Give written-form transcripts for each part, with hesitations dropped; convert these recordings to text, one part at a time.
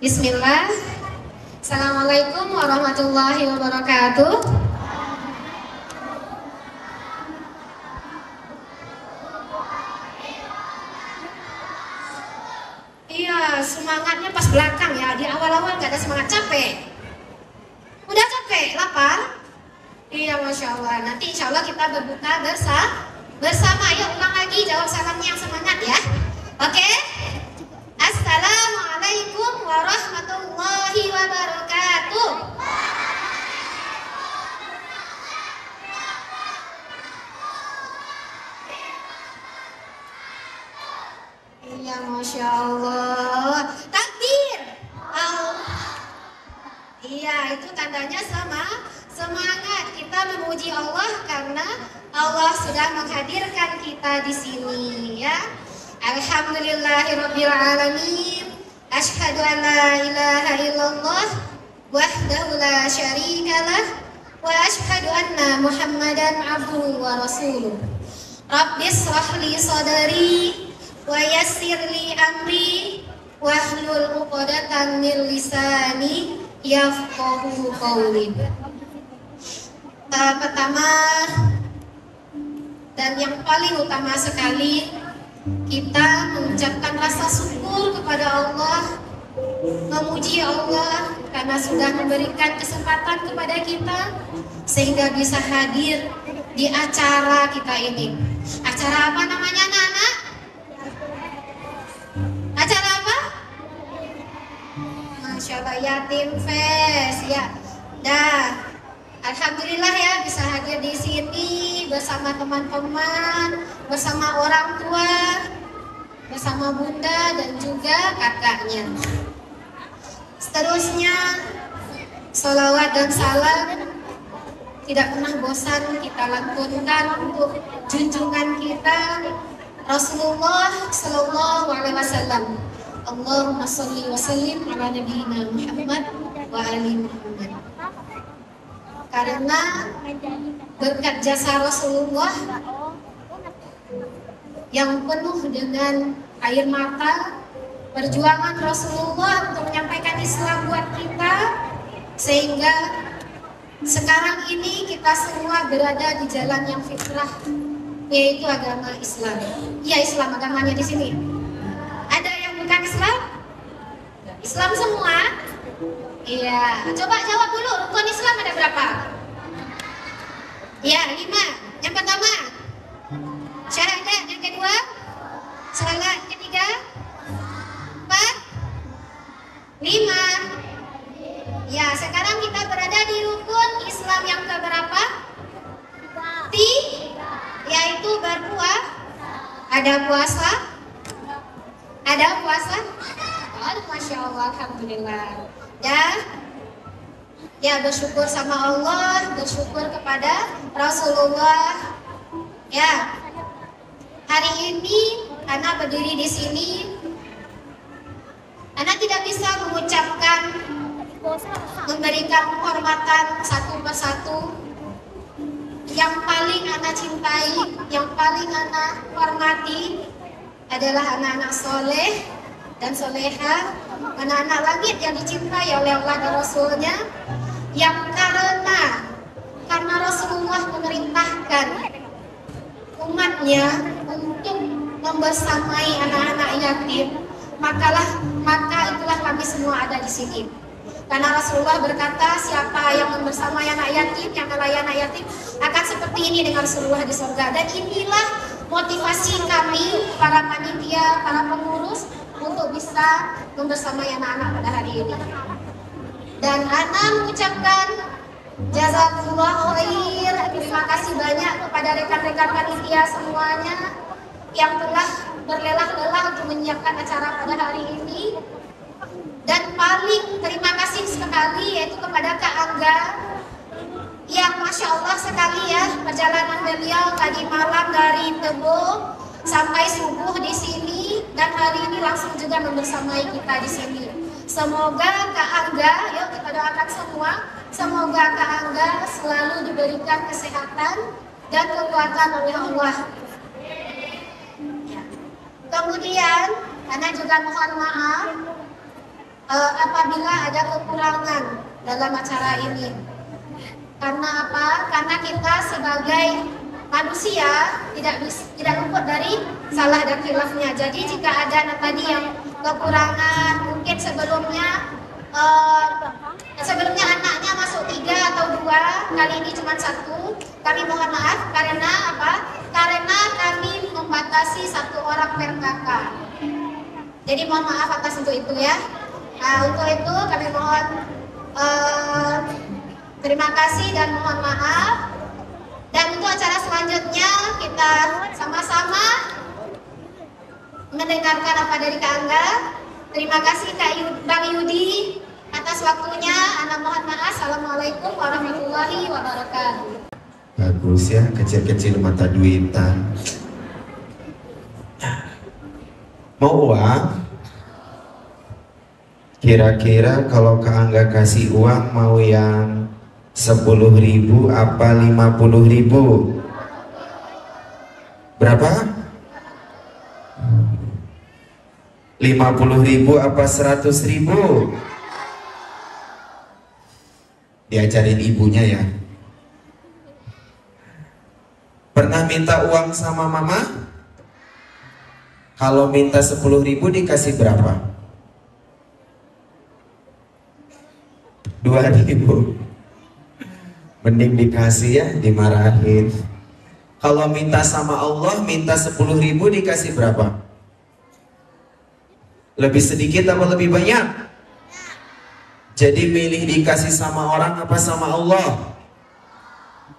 Bismillah. Assalamualaikum warahmatullahi wabarakatuh. Iya, semangatnya pas belakang ya. Di awal-awal nggak ada semangat, capek. Udah capek, lapar? Iya, Masya Allah. Nanti insya Allah kita berbuka bersama. Yuk ulang lagi, jawab salamnya yang semangat ya. Oke? Assalamualaikum warahmatullahi wabarakatuh. Iya, Masya Allah. Takbir. Iya, itu tandanya semangat. Kita memuji Allah karena Allah sudah menghadirkan kita di sini ya. Alhamdulillahirabbil alamin. Asyhadu an la ilaha illallah wahdahu la syarikalah wa asyhadu anna Muhammadan abduhu wa rasuluh. Rabbis shrahli sadri wa yassir li amri wahlul 'uqdatam min lisani yafqahu qawli. Pertama dan yang paling utama sekali, kita mengucapkan rasa syukur kepada Allah, memuji Allah karena sudah memberikan kesempatan kepada kita sehingga bisa hadir di acara kita ini. Acara apa namanya, anak-anak? Acara apa? Masya Allah, Yatim Fest ya. Dah, alhamdulillah ya bisa hadir di sini bersama teman-teman, bersama orang tua, bersama bunda dan juga kakaknya. Seterusnya, sholawat dan salam tidak pernah bosan kita lantunkan untuk junjungan kita Rasulullah Sallallahu Alaihi Wasallam. Allahumma sholli wa sallim ala nabiyyina Muhammad wa ali Muhammad. Karena berkat jasa Rasulullah yang penuh dengan air mata, perjuangan Rasulullah untuk menyampaikan Islam buat kita, sehingga sekarang ini kita semua berada di jalan yang fitrah, yaitu agama Islam. Ya, Islam agamanya di sini. Ada yang bukan Islam? Islam semua? Iya. Coba jawab dulu, rukun Islam ada berapa? Ya, 5. Yang pertama, syahadat. Yang kedua, salat. Ketiga, 4, 5. Ya, sekarang kita berada di rukun Islam yang keberapa? Yaitu berpuasa. Ada puasa? Ada puasa? Oh, Masya Allah, alhamdulillah. Ya, bersyukur sama Allah, bersyukur kepada Rasulullah. Ya, hari ini Ana berdiri di sini. Ana tidak bisa mengucapkan, memberikan penghormatan satu persatu. Yang paling Ana cintai, yang paling Ana hormati adalah anak-anak soleh dan soleha, anak-anak langit yang dicintai oleh Allah dan Rasulnya, yang karena Rasulullah memerintahkan umatnya untuk membersamai anak-anak yatim, maka itulah kami semua ada di sini. Karena Rasulullah berkata, siapa yang membersamai anak yatim, yang melayani anak yatim, akan seperti ini dengan Rasulullah di surga. Dan inilah motivasi kami, para panitia, para pengurus, untuk bisa membersamai anak-anak pada hari ini. Dan Ana mengucapkan jazakumullah khair, terima kasih banyak kepada rekan-rekan panitia semuanya yang telah berlelah-lelah untuk menyiapkan acara pada hari ini. Dan paling terima kasih sekali yaitu kepada Kak Angga yang Masya Allah sekali ya, perjalanan beliau tadi malam dari Tebo sampai subuh di sini, dan hari ini langsung juga membersamai kita di sini. Semoga Kak Angga, yuk kita doakan semua, semoga Kak Angga selalu diberikan kesehatan dan kekuatan oleh Allah. Kemudian, Ana juga mohon maaf apabila ada kekurangan dalam acara ini. Karena apa? Karena kita sebagai manusia tidak luput dari salah dan khilafnya. Jadi jika ada tadi yang kekurangan, mungkin sebelumnya anaknya masuk 3 atau 2, kali ini cuma 1, kami mohon maaf karena apa? Karena kami membatasi 1 orang per kakak. Jadi mohon maaf atas untuk itu ya. Nah, untuk itu kami mohon terima kasih dan mohon maaf. Dan untuk acara selanjutnya kita sama-sama mendengarkan apa dari Kak Angga. Terima kasih Bang Yudi atas waktunya. Ana mohon maaf. Assalamualaikum warahmatullahi wabarakatuh. Bagus ya, kecil-kecil mata duitan. Mau uang? Kira-kira kalau Kak Angga kasih uang mau yang 10.000 apa 50.000? Berapa? 50.000 apa 100.000? Diajarin ibunya ya. Pernah minta uang sama mama? Kalau minta 10.000 dikasih berapa? 2.000. Mending dikasih ya, dimarahin. Kalau minta sama Allah, minta 10.000 dikasih berapa? Lebih sedikit atau lebih banyak? Jadi milih dikasih sama orang apa sama Allah?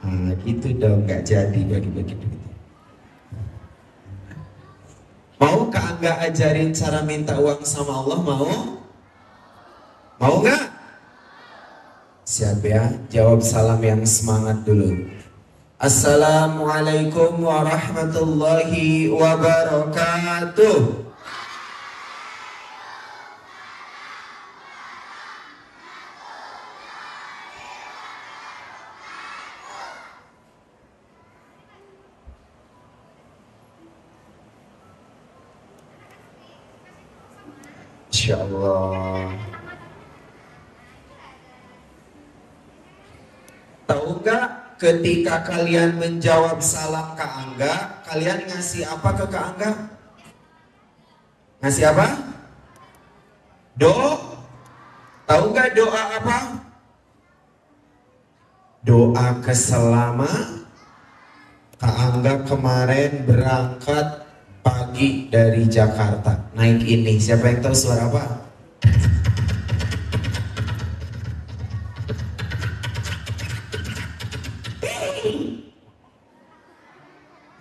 Nah, gitu dong, gak jadi bagi-bagi duit. Mau Kak Angga ajarin cara minta uang sama Allah? Mau? Mau gak? Siap ya, jawab salam yang semangat dulu. Assalamualaikum warahmatullahi wabarakatuh. Insyaallah. Tahu nggak ketika kalian menjawab salam Kak Angga, kalian ngasih apa ke Kak Angga? Ngasih apa? Tahu nggak doa apa? Doa keselamatan. Kak Angga kemarin berangkat pagi dari Jakarta, naik ini. Siapa yang tahu suara apa?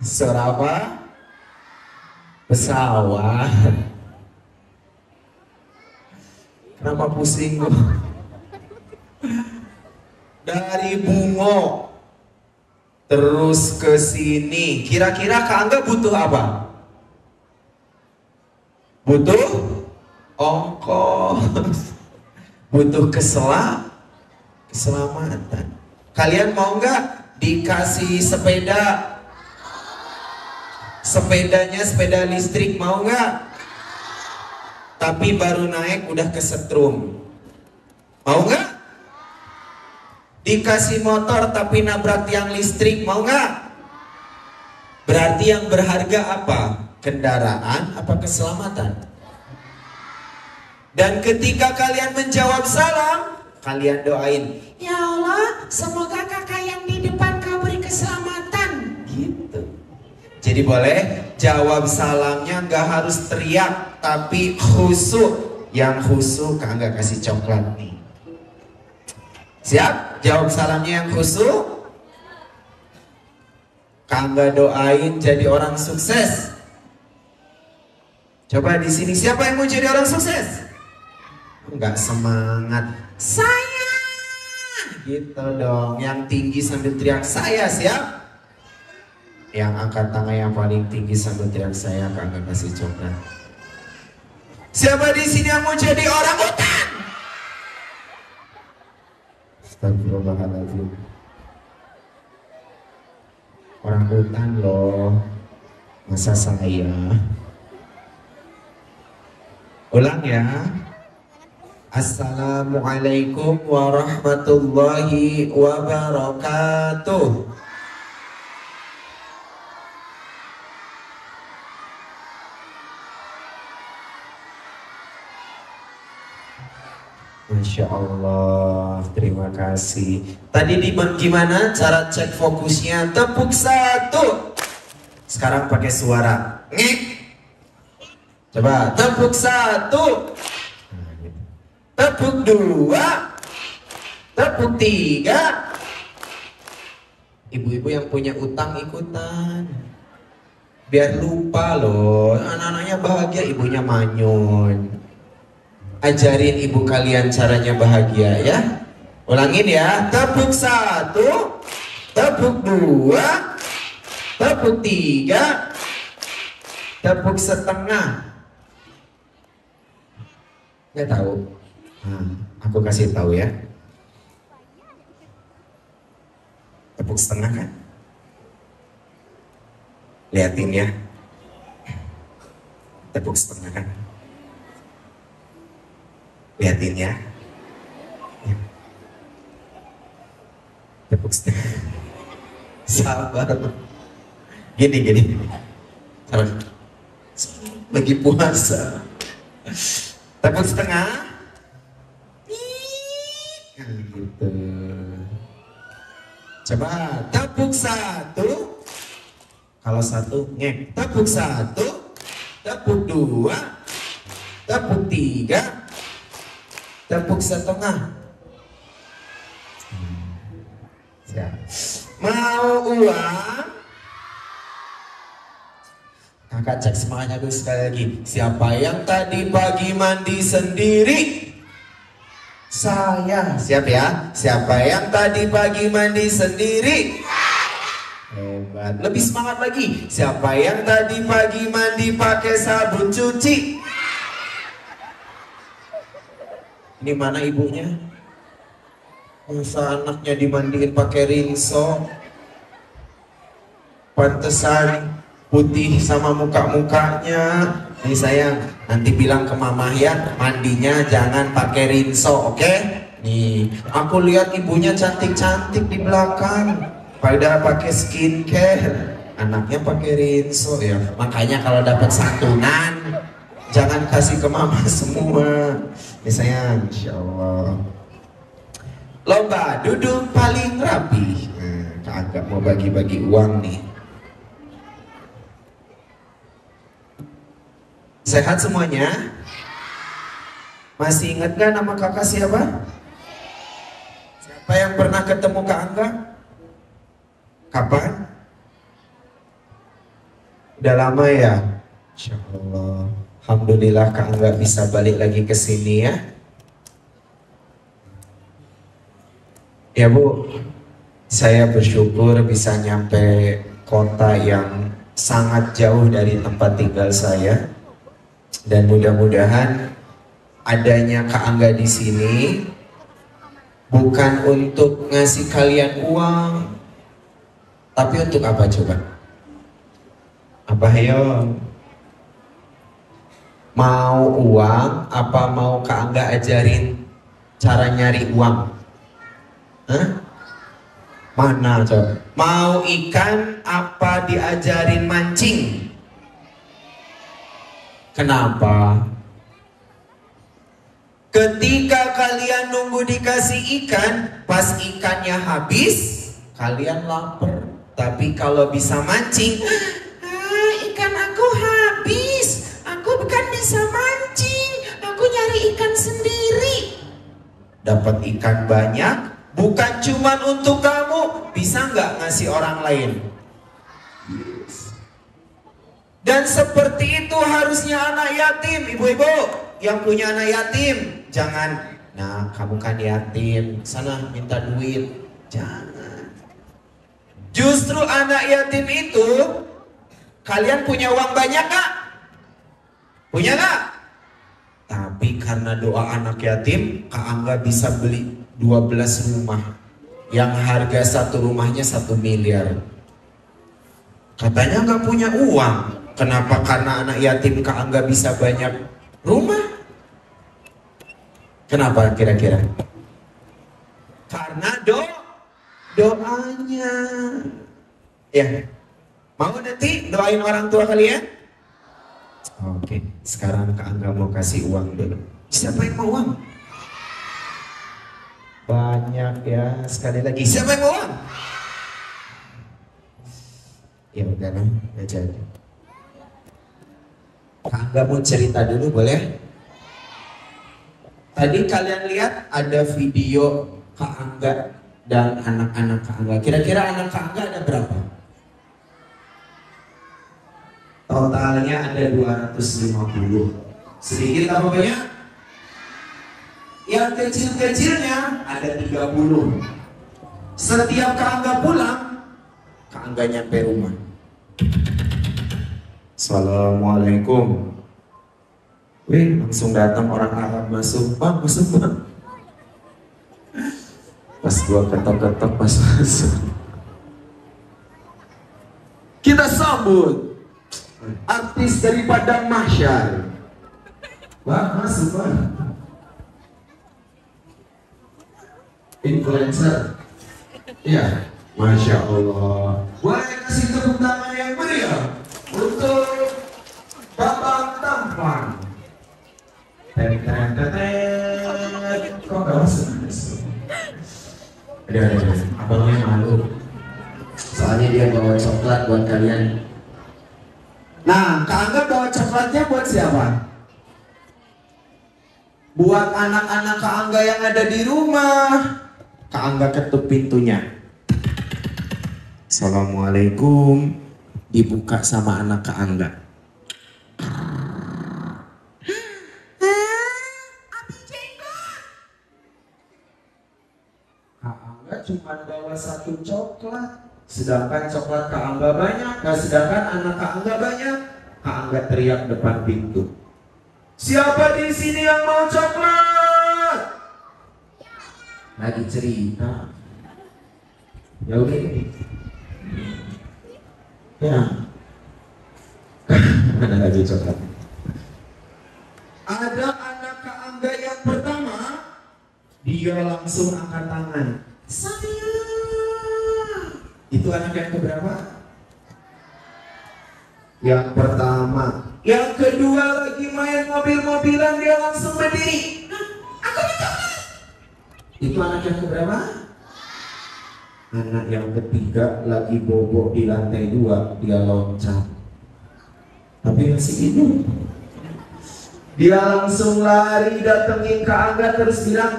Suara apa? Pesawat. Kenapa pusing? Dari Bungo terus ke sini. Kira-kira Kak Angga butuh apa? Butuh ongkos. Butuh keselamatan. Kalian mau nggak dikasih sepeda? Sepedanya sepeda listrik, mau nggak? Tapi baru naik udah kesetrum. Mau nggak? Dikasih motor tapi nabrak tiang listrik, mau nggak? Berarti yang berharga apa? Kendaraan apa keselamatan? Dan ketika kalian menjawab salam, kalian doain, ya Allah, semoga kakak yang di depan kau beri keselamatan. Gitu. Jadi boleh jawab salamnya nggak harus teriak, tapi khusyuk. Yang khusyuk Kak Angga kasih coklat nih. Siap? Jawab salamnya yang khusyuk. Kak Angga doain jadi orang sukses. Coba di sini siapa yang mau jadi orang sukses? Enggak semangat. Saya. Gitu dong. Yang tinggi sambil teriak saya, siap? Yang angkat tangan yang paling tinggi sambil teriak saya, Kak Angga kasih coklat. Siapa di sini yang mau jadi orang hutan? Astagfirullahaladzim. Orang hutan loh. Masa saya? Ulang ya. Assalamualaikum warahmatullahi wabarakatuh. Masya Allah, terima kasih. Tadi gimana cara cek fokusnya? Tepuk satu. Sekarang pakai suara ngek. Coba tepuk satu. Tepuk dua. Tepuk tiga. Ibu-ibu yang punya utang ikutan. Biar lupa loh. Anak-anaknya bahagia, ibunya manyun. Ajarin ibu kalian caranya bahagia ya. Ulangin ya. Tepuk satu. Tepuk dua. Tepuk tiga. Tepuk setengah. Nggak tahu. Aku kasih tahu ya. Tepuk setengah kan? Liatin ya. Tepuk setengah kan? Liatin ya. Tepuk setengah. Sabar. Gini. Sabar. Lagi puasa. Tepuk setengah. Gitu. Coba tepuk satu. Kalau satu ngek. Tepuk satu. Tepuk dua. Tepuk tiga. Tepuk setengah. Siap. Mau uang? Kakak cek semuanya dulu sekali lagi. Siapa yang tadi pagi mandi sendiri? Saya. Siap ya? Siapa yang tadi pagi mandi sendiri? Hebat. Lebih semangat lagi. Siapa yang tadi pagi mandi pakai sabun cuci? Ini mana ibunya? Masa anaknya dimandiin pakai rinso? Pantesan putih sama muka-mukanya. Nih sayang, nanti bilang ke mama ya, mandinya jangan pakai rinso, oke? Nih, aku lihat ibunya cantik-cantik di belakang. Pada pakai skincare, anaknya pakai rinso ya. Makanya kalau dapat santunan, jangan kasih ke mama semua. Nih sayang, Insya Allah. Lomba duduk paling rapi. Kak Angga mau bagi-bagi uang nih. Sehat semuanya? Masih ingat gak nama kakak siapa? Siapa yang pernah ketemu Kak Angga? Kapan? Udah lama ya? Insya Allah. Alhamdulillah Kak Angga bisa balik lagi ke sini ya. Ya Bu, saya bersyukur bisa nyampe kota yang sangat jauh dari tempat tinggal saya. Dan mudah-mudahan adanya Kak Angga di sini bukan untuk ngasih kalian uang, tapi untuk apa coba? Apa yo? Mau uang apa mau Kak Angga ajarin cara nyari uang? Hah? Mana coba? Mau ikan apa diajarin mancing? Kenapa? Ketika kalian nunggu dikasih ikan, pas ikannya habis, kalian lapar. Tapi kalau bisa mancing, ikan aku habis, aku bukan bisa mancing, aku nyari ikan sendiri. Dapat ikan banyak, bukan cuma untuk kamu, bisa nggak ngasih orang lain? Dan seperti itu harusnya anak yatim, ibu-ibu yang punya anak yatim. Jangan, nah kamu kan yatim, sana minta duit. Jangan. Justru anak yatim itu, kalian punya uang banyak gak? Punya gak? Tapi karena doa anak yatim, Kak Angga bisa beli 12 rumah. Yang harga satu rumahnya 1 miliar. Katanya gak punya uang. Kenapa? Karena anak yatim Kak Angga bisa banyak rumah. Kenapa kira-kira? Karena doanya. Ya. Mau nanti doain orang tua kalian? Oke, sekarang Kak Angga mau kasih uang dulu. Siapa yang mau uang? Banyak ya, sekali lagi. Siapa yang mau uang? Ya udah lah, nggak jadi. Kak Angga mau cerita dulu boleh? Tadi kalian lihat ada video Kak Angga dan anak-anak Kak Angga. Kira-kira anak Kak Angga ada berapa? Totalnya ada 250. Sedikit apa banyak? Yang kecil-kecilnya ada 30. Setiap Kak Angga pulang, Kak Angga nyampe rumah. Assalamualaikum. Wih, langsung datang orang Arab masuk. Pak, masuk Pak. Pas gua ketok-ketok pas masuk. Kita sambut artis dari Padang Mahsyar. Wah, masuk Pak. Influencer. Iya, Masya Allah. Boleh kasih tepuk tangan yang meriah untuk Bapak Tampan. Kok gak masuk? Ada. Abangnya malu. Soalnya dia bawa coklat buat kalian. Nah, Kak Angga bawa coklatnya buat siapa? Buat anak-anak Kak Angga yang ada di rumah. Kak Angga ketuk pintunya. Assalamualaikum. Dibuka sama anak Kak Angga. Kak Angga cuma bawa satu coklat. Sedangkan coklat Kak Angga banyak. Nah, sedangkan anak Kak Angga banyak. Kak Angga teriak depan pintu. Siapa di sini yang mau coklat? Lagi cerita. Ya udah ini. Ya. Mana lagi coklat? Ada anak Kak Angga yang pertama, dia langsung angkat tangan. Saya. Itu anak yang keberapa? Yang pertama. Yang kedua lagi main mobil-mobilan, dia langsung berdiri. Aku coklat. Itu anak yang keberapa? Anak yang ketiga lagi bobok di lantai 2, dia loncat. Tapi masih hidup. Dia langsung lari datengin Kak Angga terus bilang,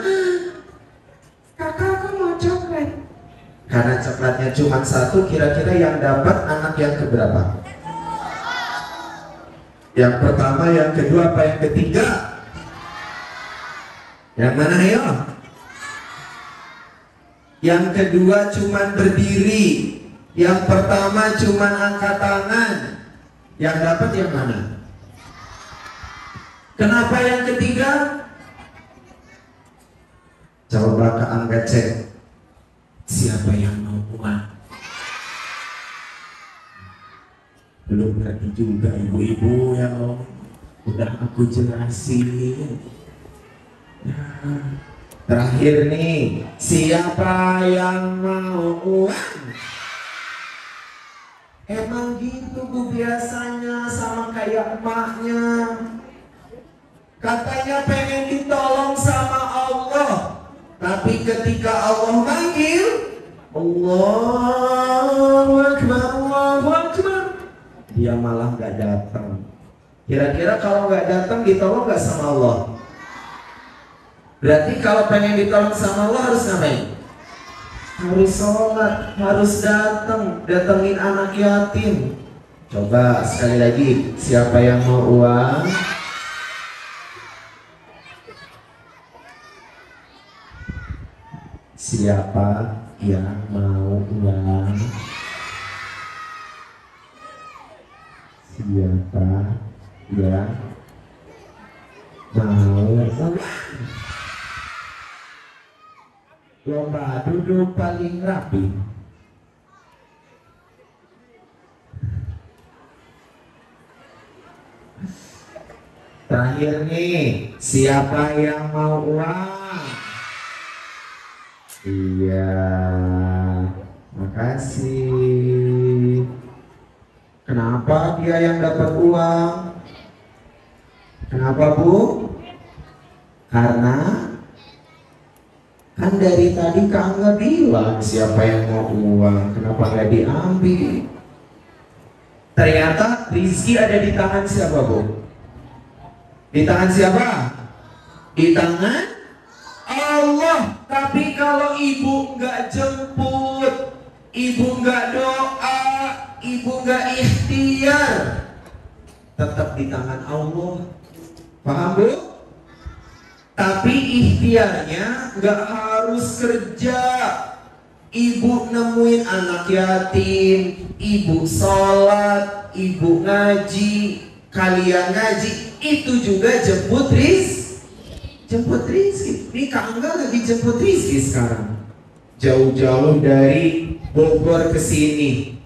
kakak aku mau coklat. Karena coklatnya cuma satu, kira-kira yang dapat anak yang keberapa? Yang pertama, yang kedua, apa yang ketiga? Yang mana ayo? Yang kedua cuman berdiri. Yang pertama cuman angkat tangan. Yang dapat yang mana? Kenapa yang ketiga? Coba Kak Angga cek. Siapa yang mau uang? Belum ngerti juga ibu-ibu ya Allah. Udah aku jelasin. Nah, terakhir nih, siapa yang mau uang? Emang gitu Bu biasanya sama kayak emaknya. Katanya pengen ditolong sama Allah. Tapi ketika Allah manggil, Allahu Akbar, Allahu Akbar, dia malah gak datang. Kira-kira kalau gak datang ditolong gak sama Allah? Berarti kalau pengen ditolong sama Allah harus ngapain? Harus sholat, harus datengin anak yatim. Coba sekali lagi, siapa yang mau uang? Siapa yang mau uang? Siapa yang mau uang? Lomba duduk paling rapi. Terakhir nih, siapa yang mau uang? Iya, makasih. Kenapa dia yang dapat uang? Kenapa Bu? Karena kan dari tadi Kak Angga bilang siapa yang mau uang, kenapa nggak diambil? Ternyata rizki ada di tangan siapa Bu? Di tangan siapa? Di tangan Allah. Tapi kalau ibu nggak jemput, ibu nggak doa, ibu nggak ikhtiar, tetap di tangan Allah. Paham Bu? Tapi ikhtiarnya nggak harus kerja. Ibu nemuin anak yatim, ibu sholat, ibu ngaji, kalian ngaji, itu juga jemput rizki. Ini Kak Angga lagi jemput rizki sekarang. Jauh-jauh dari Bogor ke sini.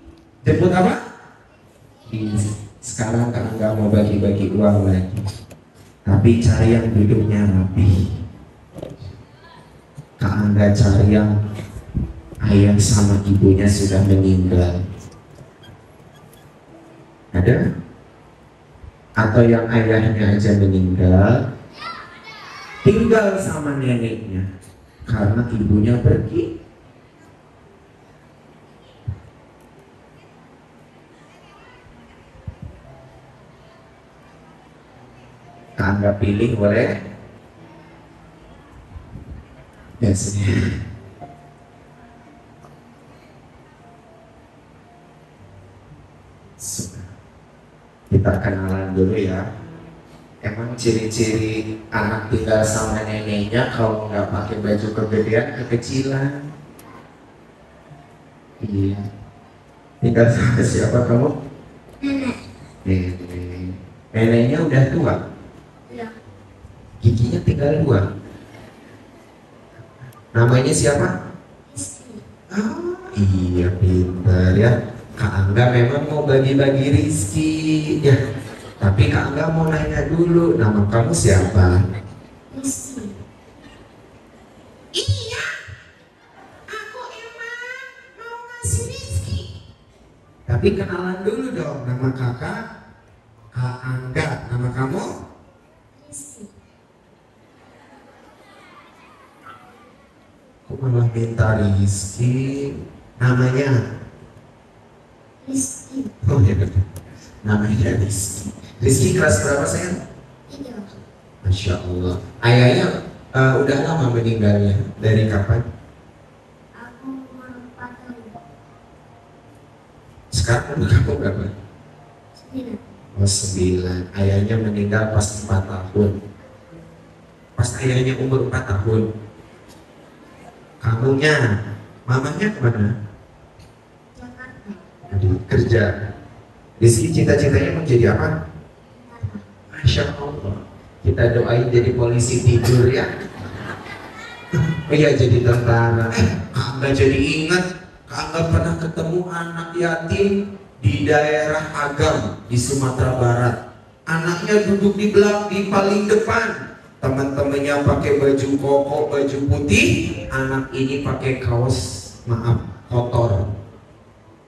Jemput apa? Sekarang Kak Angga mau bagi-bagi uang lagi. Tapi cari yang duduknya rapi. Kak Angga cari yang ayah sama ibunya sudah meninggal. Ada? Atau yang ayahnya aja meninggal, tinggal sama neneknya karena ibunya pergi. Kak Angga pilih boleh? Yes. Kita kenalan dulu ya. Emang ciri-ciri anak tinggal sama neneknya kalau nggak pakai baju kegedean kekecilan. Iya. Tinggal sama siapa kamu? Nenek. Nenek. Neneknya udah tua. Iya. Giginya tinggal 2. Namanya siapa? Rizki. Ah, iya pintar ya. Kak Angga memang mau bagi-bagi rizki ya. Tapi Kak Angga mau nanya dulu, nama kamu siapa? Rizki. Iya, aku emang mau ngasih rizki. Tapi kenalan dulu dong, nama kakak Kak Angga, nama kamu? Rizki. Kok malah minta rizki? Namanya? Rizki. Oh ya betul. Namanya Rizki. Rizki kelas berapa sayang? 3. Masya Allah. Ayahnya udah lama meninggalnya. Dari kapan? Aku umur 4 tahun. Sekarang umur kamu berapa? 9. Oh 9. Ayahnya meninggal pas 4 tahun. Pas ayahnya umur 4 tahun. Kamunya, mamanya kemana? Jakarta. Aduh, kerja. Rizki cita-citanya mau jadi apa? Masya Allah. Kita doain jadi polisi tidur ya. Oh iya jadi tentara. Kak Angga jadi ingat, Kak Angga pernah ketemu anak yatim di daerah Agam di Sumatera Barat. Anaknya duduk di belakang, di paling depan. Teman-temannya pakai baju koko, baju putih. Anak ini pakai kaos, maaf, kotor.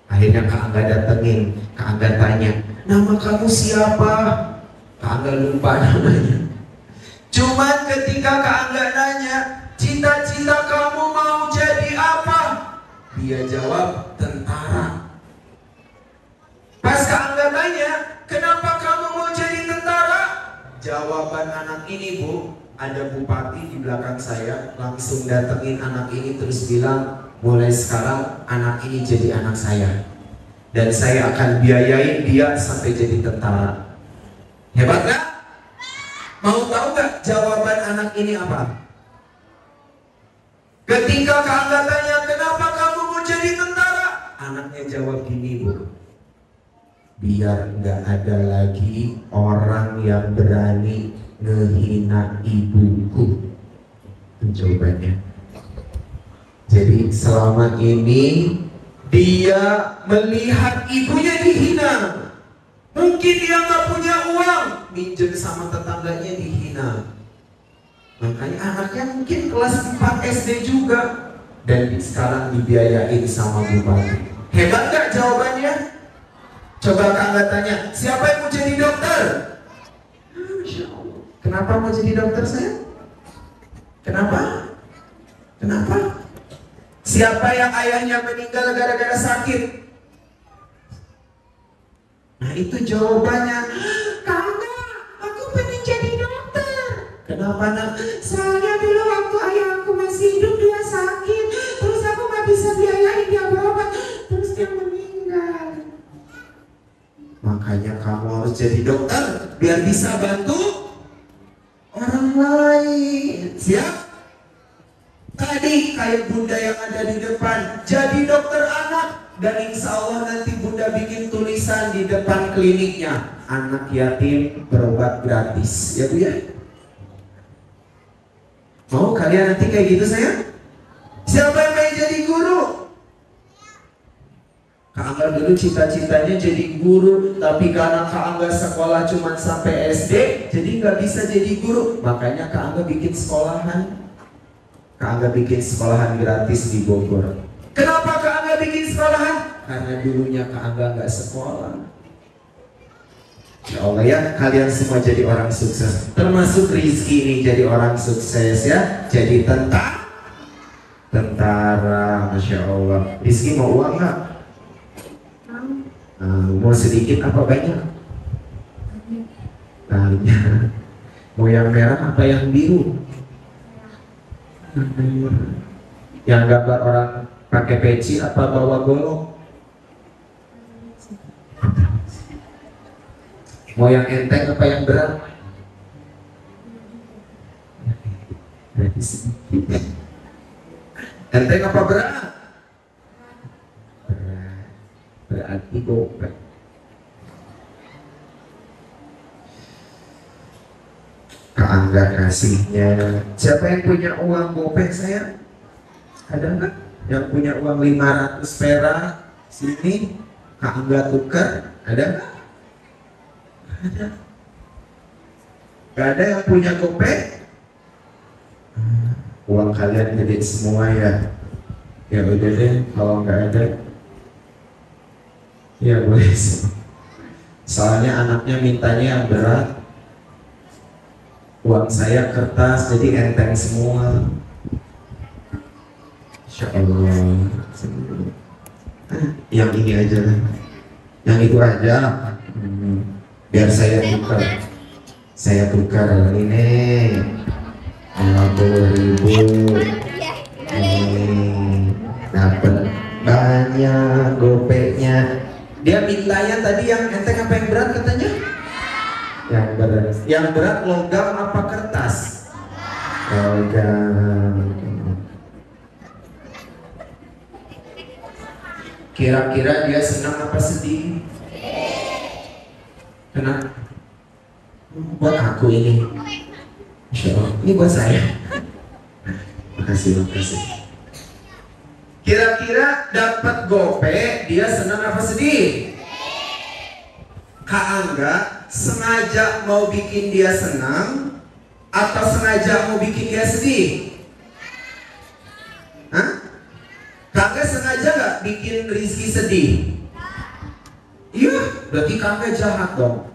Akhirnya Kak Angga datengin, Kak Angga tanya, nama kamu siapa? Kak Angga lupa namanya. Cuman ketika Kak Angga nanya, cita-cita kamu mau jadi apa? Dia jawab, tentara. Pas Kak Angga tanya, kenapa kamu mau jadi tentara? Jawaban anak ini, Bu, ada bupati di belakang saya, langsung datengin anak ini terus bilang, mulai sekarang anak ini jadi anak saya. Dan saya akan biayain dia sampai jadi tentara. Hebat gak? Mau tahu gak jawaban anak ini apa? Ketika Kak Angga tanya, kenapa kamu mau jadi tentara? Anaknya jawab gini, Bu, biar nggak ada lagi orang yang berani ngehina ibuku. Itu jawabannya. Jadi selama ini dia melihat ibunya dihina. Mungkin dia nggak punya uang, minjem sama tetangganya dihina. Makanya anaknya mungkin kelas 4 SD juga dan sekarang dibiayain sama bupati. Hebat gak jawabannya? Coba Kak tanya, siapa yang mau jadi dokter? Masya Allah. Kenapa mau jadi dokter saya? Kenapa? Kenapa? Siapa yang ayahnya meninggal gara-gara sakit? Nah itu jawabannya. Kakak, aku pengen jadi dokter. Kenapa nak? Soalnya dulu waktu ayah aku masih hidup dia sakit, terus aku gak bisa biayain dia berobat, terus dia meninggal. Makanya kamu harus jadi dokter biar bisa bantu orang lain. Siap? Tadi kayak bunda yang ada di depan, jadi dokter anak. Dan insya Allah nanti bunda bikin tulisan di depan kliniknya, anak yatim berobat gratis. Ya Bu ya? Mau kalian nanti kayak gitu sayang? Siapa yang pengen jadi guru? Kak Angga dulu cita-citanya jadi guru, tapi karena Kak Angga sekolah cuma sampai SD, jadi nggak bisa jadi guru. Makanya Kak Angga bikin sekolahan. Kak Angga bikin sekolahan gratis di Bogor. Kenapa Kak Angga bikin sekolahan? Karena dulunya Kak Angga nggak sekolah. Ya Allah ya, kalian semua jadi orang sukses. Termasuk Rizky ini jadi orang sukses ya. Jadi tentara, Masya Allah. Rizky mau uang nggak? Mau sedikit apa banyak? Banyak. Mau yang merah apa yang biru? Yang gambar orang pakai peci apa bawa golok? Mau yang enteng apa yang berat? Enteng apa berat? Berat. Berarti gopek. Kak Angga kasihnya. Siapa yang punya uang gopek saya? Ada nggak? Yang punya uang 500 perak? Sini Kak Angga tukar. Ada nggak? Ada. Gak ada yang punya gopek? Uang kalian gede semua ya. Ya udah deh, kalau nggak ada ya boleh. Soalnya anaknya mintanya yang berat. Uang saya kertas jadi enteng semua. Insya Allah. Yang ini aja lah. Yang itu aja. Biar saya tukar. Saya tukar ini 50.000. Dapat banyak gopeknya. Dia mintanya tadi yang enteng apa yang berat katanya? Yang berat. Yang berat logam apa kertas? Logam. Kira-kira dia senang apa sedih? Kenapa? Buat aku ini. Insya Allah. Ini buat saya. Makasih. Kira-kira dapat gope, dia senang apa sedih? Kak Angga sengaja mau bikin dia senang atau sengaja mau bikin dia sedih? Hah? Kak Angga sengaja gak bikin Rizky sedih? Iya, berarti Kak Angga jahat dong.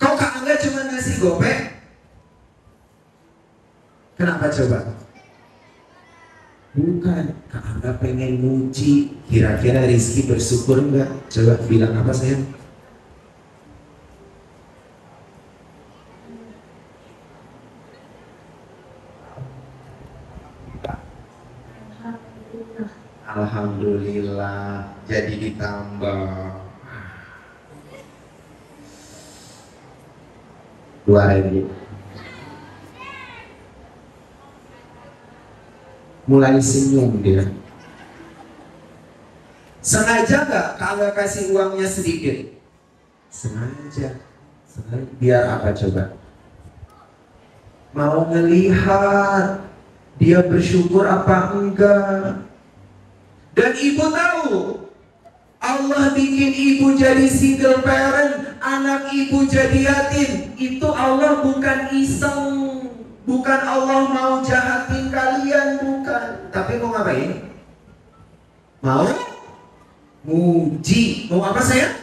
Kok Kak Angga cuma ngasih gope? Kenapa coba? Bukan, Kak Angga pengen muji. Kira-kira Rizky bersyukur enggak? Coba bilang apa sayang? Alhamdulillah. Jadi ditambah 2.000. Mulai senyum dia. Sengaja gak kalau kasih uangnya sedikit? Sengaja. Biar apa coba? Mau ngelihat dia bersyukur apa enggak. Dan ibu tahu Allah bikin ibu jadi single parent, anak ibu jadi yatim. Itu Allah bukan iseng. Bukan Allah mau jahatin kalian, bukan. Tapi mau ngapain? Mau muji. Mau apa saya?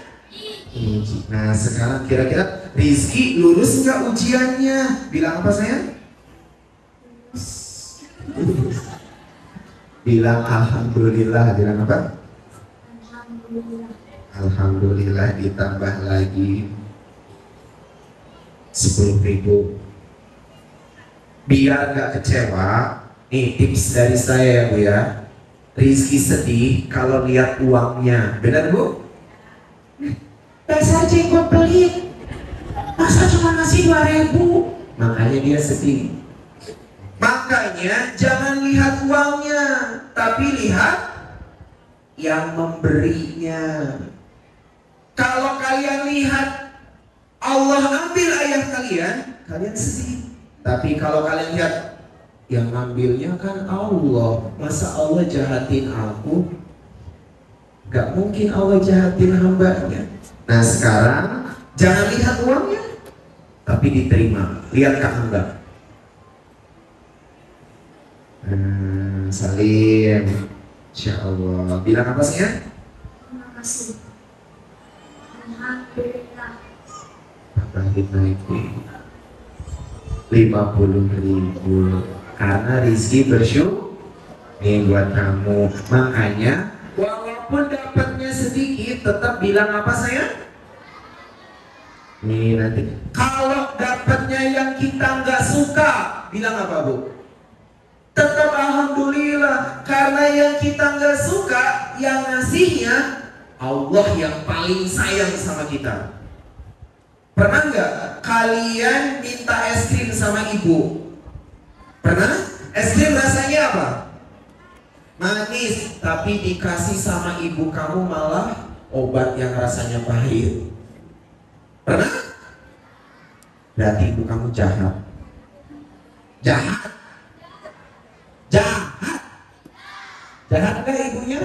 Muji. Nah sekarang kira-kira Rizky lulus nggak ujiannya? Bilang apa saya? Bilang alhamdulillah. Bilang apa? Alhamdulillah. Alhamdulillah ditambah lagi 10.000. Biar gak kecewa, nih tips dari saya ya Bu ya. Rizky sedih kalau lihat uangnya, benar Bu? Dasar jenggot pelit, masa cuma ngasih 2.000? Makanya dia sedih. Makanya jangan lihat uangnya, tapi lihat yang memberinya. Kalau kalian lihat Allah ambil ayah kalian, kalian sedih. Tapi kalau kalian lihat yang ngambilnya kan Allah, masa Allah jahatin aku? Gak mungkin Allah jahatin hambanya. Nah sekarang jangan lihat uangnya, tapi diterima. Lihat Kak Angga. Salim, Insya Allah. Bilang apa sih ya? Terima kasih. Alhamdulillah. Tambahin naik 50.000 karena Rizky bersyukur nih buat kamu. Makanya walaupun dapatnya sedikit tetap bilang apa saya? Nih nanti kalau dapatnya yang kita nggak suka bilang apa Bu? Tetap alhamdulillah, karena yang kita nggak suka yang ngasihnya Allah yang paling sayang sama kita. Pernah nggak kalian minta es krim sama ibu? Pernah? Es krim rasanya apa? Manis, tapi dikasih sama ibu kamu malah obat yang rasanya pahit. Pernah? Berarti ibu kamu jahat. Jahat? Jahat? Jahat nggak ibunya?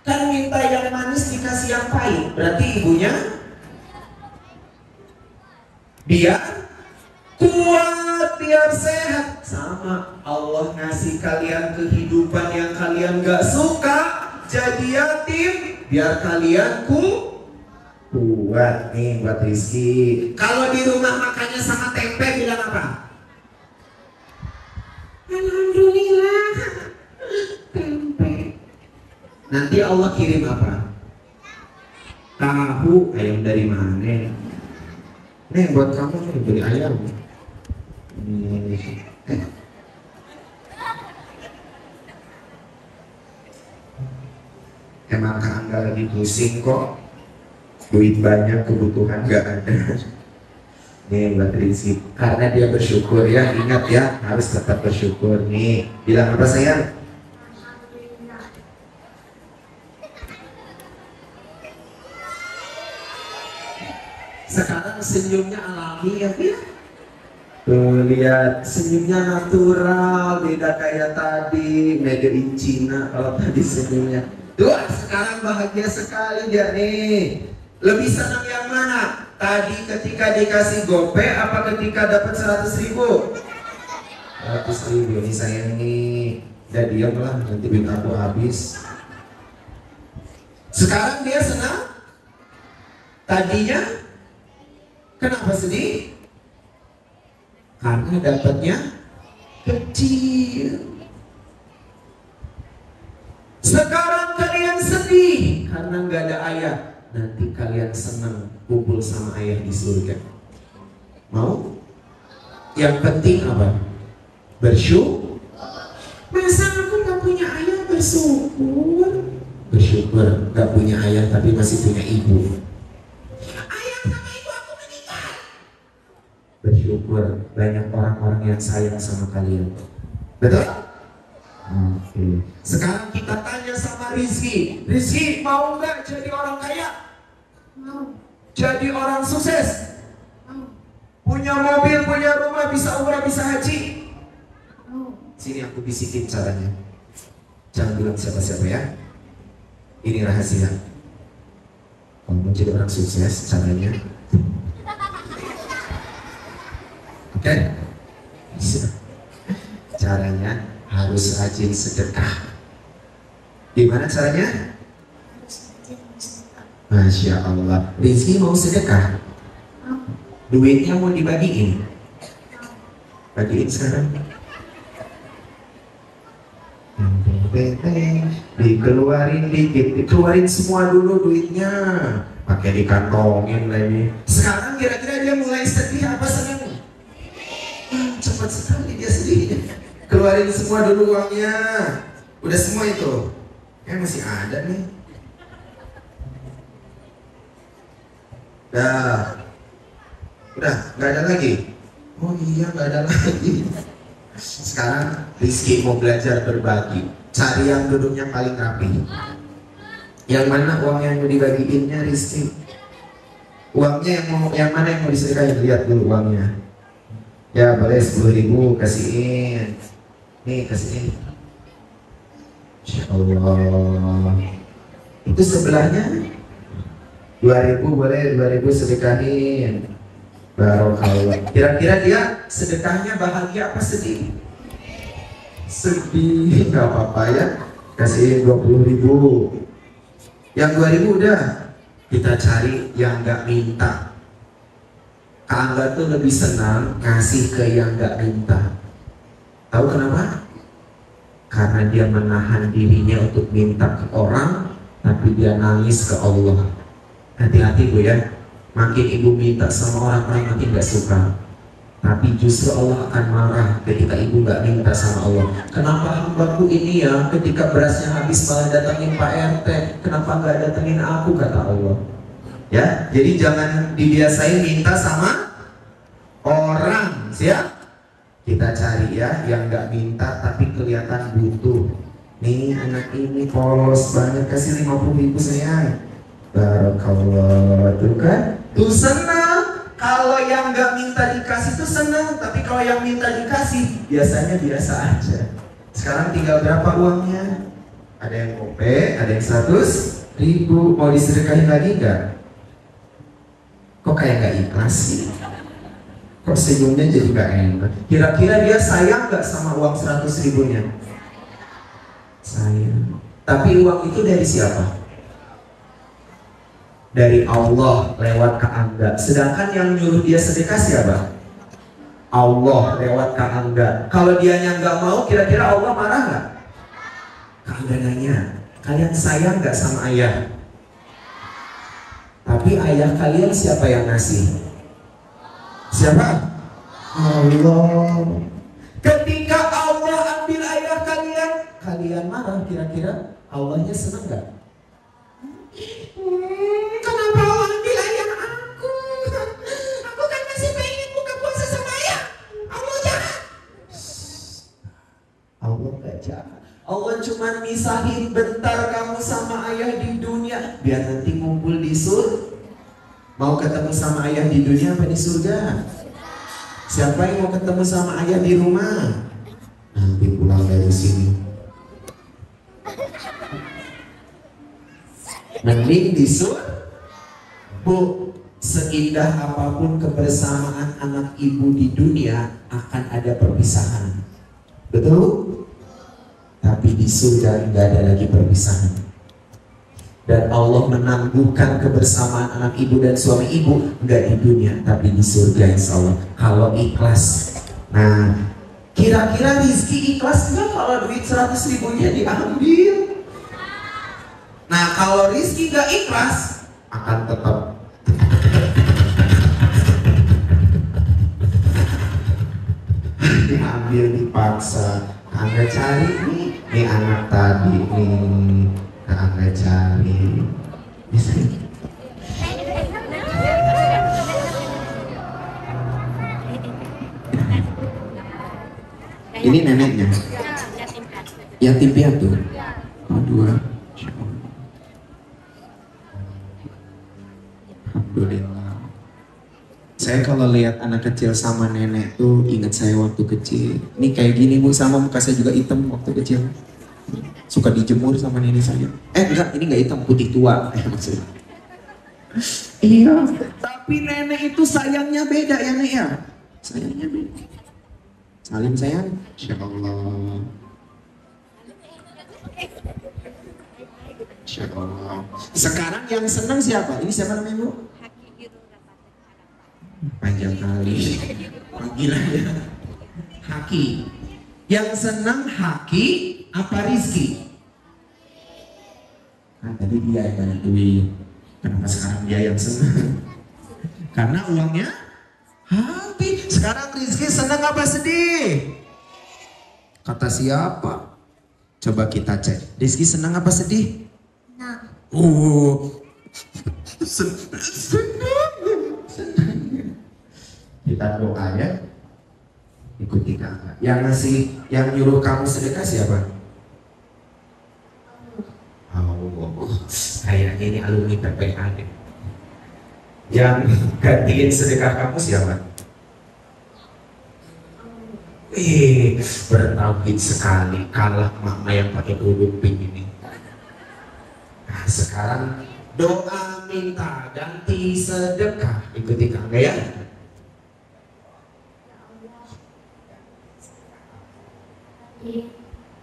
Kan minta yang manis dikasih yang pahit. Berarti ibunya biar kuat, biar sehat. Sama Allah ngasih kalian kehidupan yang kalian gak suka, jadi yatim, biar kalian kuat. Nih buat Rizky. Kalau di rumah makannya sama tempe bilang apa? Alhamdulillah tempe. Nanti Allah kirim apa? Tahu. Ayam dari mana? Nih buat kamu nih beli ayam. Emang Kak Angga lagi pusing kok. Duit banyak, kebutuhan gak ada. Nih buat Rizky, karena dia bersyukur ya. Ingat ya, harus tetap bersyukur. Nih, bilang apa sayang? Alhamdulillah. Sekarang senyumnya alami ya Bu. Tuh lihat senyumnya natural, beda kayak tadi made in China. Kalau tadi senyumnya tuh sekarang bahagia sekali dia nih. Lebih senang yang mana? Tadi ketika dikasih gope apa ketika dapat 100.000? 100.000 nih sayang nih. Ya diam lah, nanti duit aku habis. Sekarang dia senang. Tadinya kenapa sedih? Karena dapatnya kecil. Sekarang kalian sedih karena nggak ada ayah. Nanti kalian senang kumpul sama ayah di surga. Mau? Yang penting apa? Bersyukur. Masa aku nggak punya ayah bersyukur? Bersyukur nggak punya ayah tapi masih punya ibu. Bersyukur banyak orang-orang yang sayang sama kalian. Betul? Oke. Sekarang kita tanya sama Rizky. Rizky mau nggak jadi orang kaya? Mau. Jadi orang sukses? Mau. Punya mobil, punya rumah, bisa umrah, bisa haji? Mau. Sini aku bisikin caranya. Jangan bilang siapa-siapa ya. Ini rahasia. Kalau mau jadi orang sukses caranya. Oke, Caranya harus rajin sedekah. Gimana caranya? Masya Allah. Rizky mau sedekah? Duitnya mau dibagiin? Bagiin sekarang. Dikeluarin dikit, dikeluarin semua dulu duitnya. Pakai dikantongin lagi. Sekarang kira-kira dia mulai sedih apa senang? Cepat sekali dia sedih. Keluarin semua dulu uangnya. Udah semua itu. Masih ada nih. Udah, nggak ada lagi. Oh iya, nggak ada lagi. Sekarang Rizky mau belajar berbagi. Cari yang duduknya paling rapi. Yang mana uang yang mau dibagiinnya Rizky? Uangnya yang mana yang mau disedekahin? Lihat dulu uangnya. Ya boleh 10.000 kasihin. Nih kasihin. Insya Allah. Itu sebelahnya 2.000 boleh, 2.000 sedekahin. Barokallah. Kira-kira dia sedekahnya bahagia apa sedih? Sedih, nggak apa-apa ya. Kasih 20.000. Yang 2.000 udah. Kita cari yang nggak minta. Kak Angga tuh lebih senang ngasih ke yang nggak minta. Tahu kenapa? Karena dia menahan dirinya untuk minta ke orang, tapi dia nangis ke Allah. Hati-hati Bu ya. Makin ibu minta sama orang makin gak suka. Tapi justru Allah akan marah ketika ibu gak minta sama Allah. Kenapa hambaku ini ya ketika berasnya habis malah datangin Pak RT? Kenapa gak datangin aku, kata Allah. Ya, jadi jangan dibiasain minta sama orang, siap? Kita cari ya yang gak minta tapi kelihatan butuh. Nih anak ini polos banget, kasih 50.000 sayang. Barakallah, tuh kan? Tuh senang. Kalau yang gak minta dikasih tuh senang, tapi kalau yang minta dikasih biasanya biasa aja. Sekarang tinggal berapa uangnya? Ada yang gope, ada yang 100.000. Mau disedekahin lagi gak? Kok kayak gak ikhlas sih? Kok senyumnya jadi gak enak? Kira-kira dia sayang gak sama uang 100.000-nya? Sayang. Tapi uang itu dari siapa? Dari Allah lewat Kak Angga. Sedangkan yang nyuruh dia sedekah siapa? Allah lewat Kak Angga. Kalau dianya nggak mau, kira-kira Allah marah nggak? Kak Angga nanya, kalian sayang nggak sama ayah? Tapi ayah kalian siapa yang ngasih? Siapa? Allah. Ketika Allah ambil ayah kalian, kalian marah, kira-kira Allahnya senang nggak? Kenapa Allah ambil ayah aku? Aku kan masih pengen buka puasa sama ayah. Allah jahat. Allah gak jahat. Allah cuma misahin bentar kamu sama ayah di dunia, biar nanti ngumpul di surga. Mau ketemu sama ayah di dunia apa di surga? Siapa yang mau ketemu sama ayah di rumah? Nanti pulang dari sini. Mending di surga. Bu, seindah apapun kebersamaan anak ibu di dunia, akan ada perpisahan. Betul? Tapi di surga nggak ada lagi perpisahan. Dan Allah menangguhkan kebersamaan anak ibu dan suami ibu nggak di dunia, tapi di surga insya Allah. Kalau ikhlas. Nah, kira-kira Rizky ikhlas nggak kalau duit 100.000-nya diambil? Nah, kalau Rizky nggak ikhlas, akan tetap diambil, dipaksa. Anda cari nih anak tadi nih, Anda cari. Ini neneknya, yatim piatu. Oh, 2. Alhamdulillah. Saya kalau lihat anak kecil sama nenek tuh ingat saya waktu kecil. Ini kayak gini Bu, sama muka saya juga hitam waktu kecil. Suka dijemur sama nenek saya. Enggak, ini nggak hitam, putih tua maksudnya. Iya, tapi nenek itu sayangnya beda ya Nek ya. Sayangnya beda. Salim sayang. Insya Allah. Insya Allah. Sekarang yang senang siapa? Ini siapa namanya Bu? Panjang kali panggilannya. Haki. Yang senang Haki apa Rizky? Kan tadi dia yang bantuin. Kenapa sekarang dia yang senang? Karena uangnya habis. Sekarang Rizky senang apa sedih? Kata siapa? Coba kita cek. Rizky senang apa sedih? Nah. Senang. Kita doa ya. Ikuti kakak. Yang ngasih, yang nyuruh kamu sedekah siapa? Oh, kayaknya ini alumni PPA deh. Yang gantiin sedekah kamu siapa? Bertauhid sekali, kalah mama yang pakai kerudung pink ini. Nah, sekarang doa minta ganti sedekah. Ikuti kakak ya.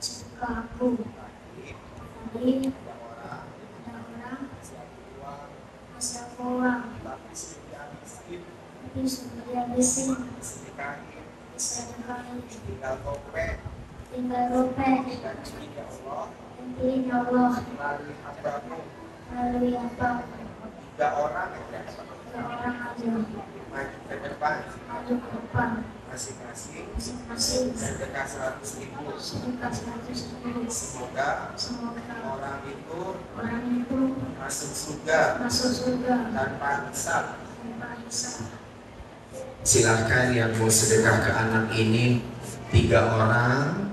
Suka aku tadi ada orang masih uang tapi sudah dihabisin bisa dikali tinggal gope nanti ya Allah melalui apa tiga orang aja maju ke depan masing-masing sedekah 100.000. Semoga orang itu masuk surga tanpa hisab. Silakan yang mau sedekah ke anak ini 3 orang.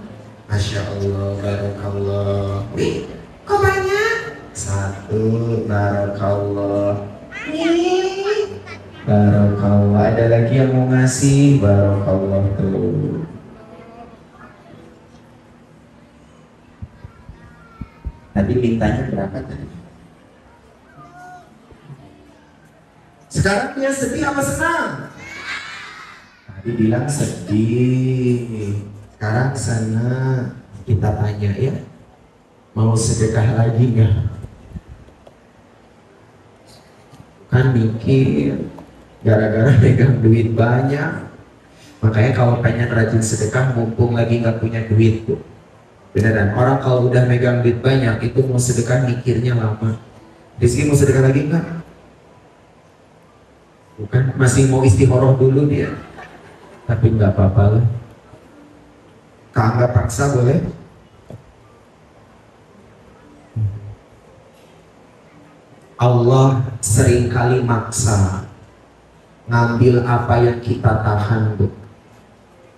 Masya Allah, barakallah. Wih, kok banyak? 1, barakallah. Nih, barakallah. Ada lagi yang mau ngasih? Barakallah tuh. Tadi mintanya berapa tadi? Sekarang dia sedih apa senang? Tadi bilang sedih. Sekarang senang. Kita tanya ya, mau sedekah lagi nggak? Kan mikir gara-gara pegang duit banyak, makanya kalau pengen rajin sedekah mumpung lagi nggak punya duit tuh. Beneran, orang kalau udah megang duit banyak itu mau sedekah mikirnya lama. Rizky mau sedekah lagi nggak? Bukan, masih mau istihoroh dulu dia. Tapi nggak apa-apa lah. Kak nggak paksa boleh? Allah seringkali maksa ngambil apa yang kita tahan, Bu.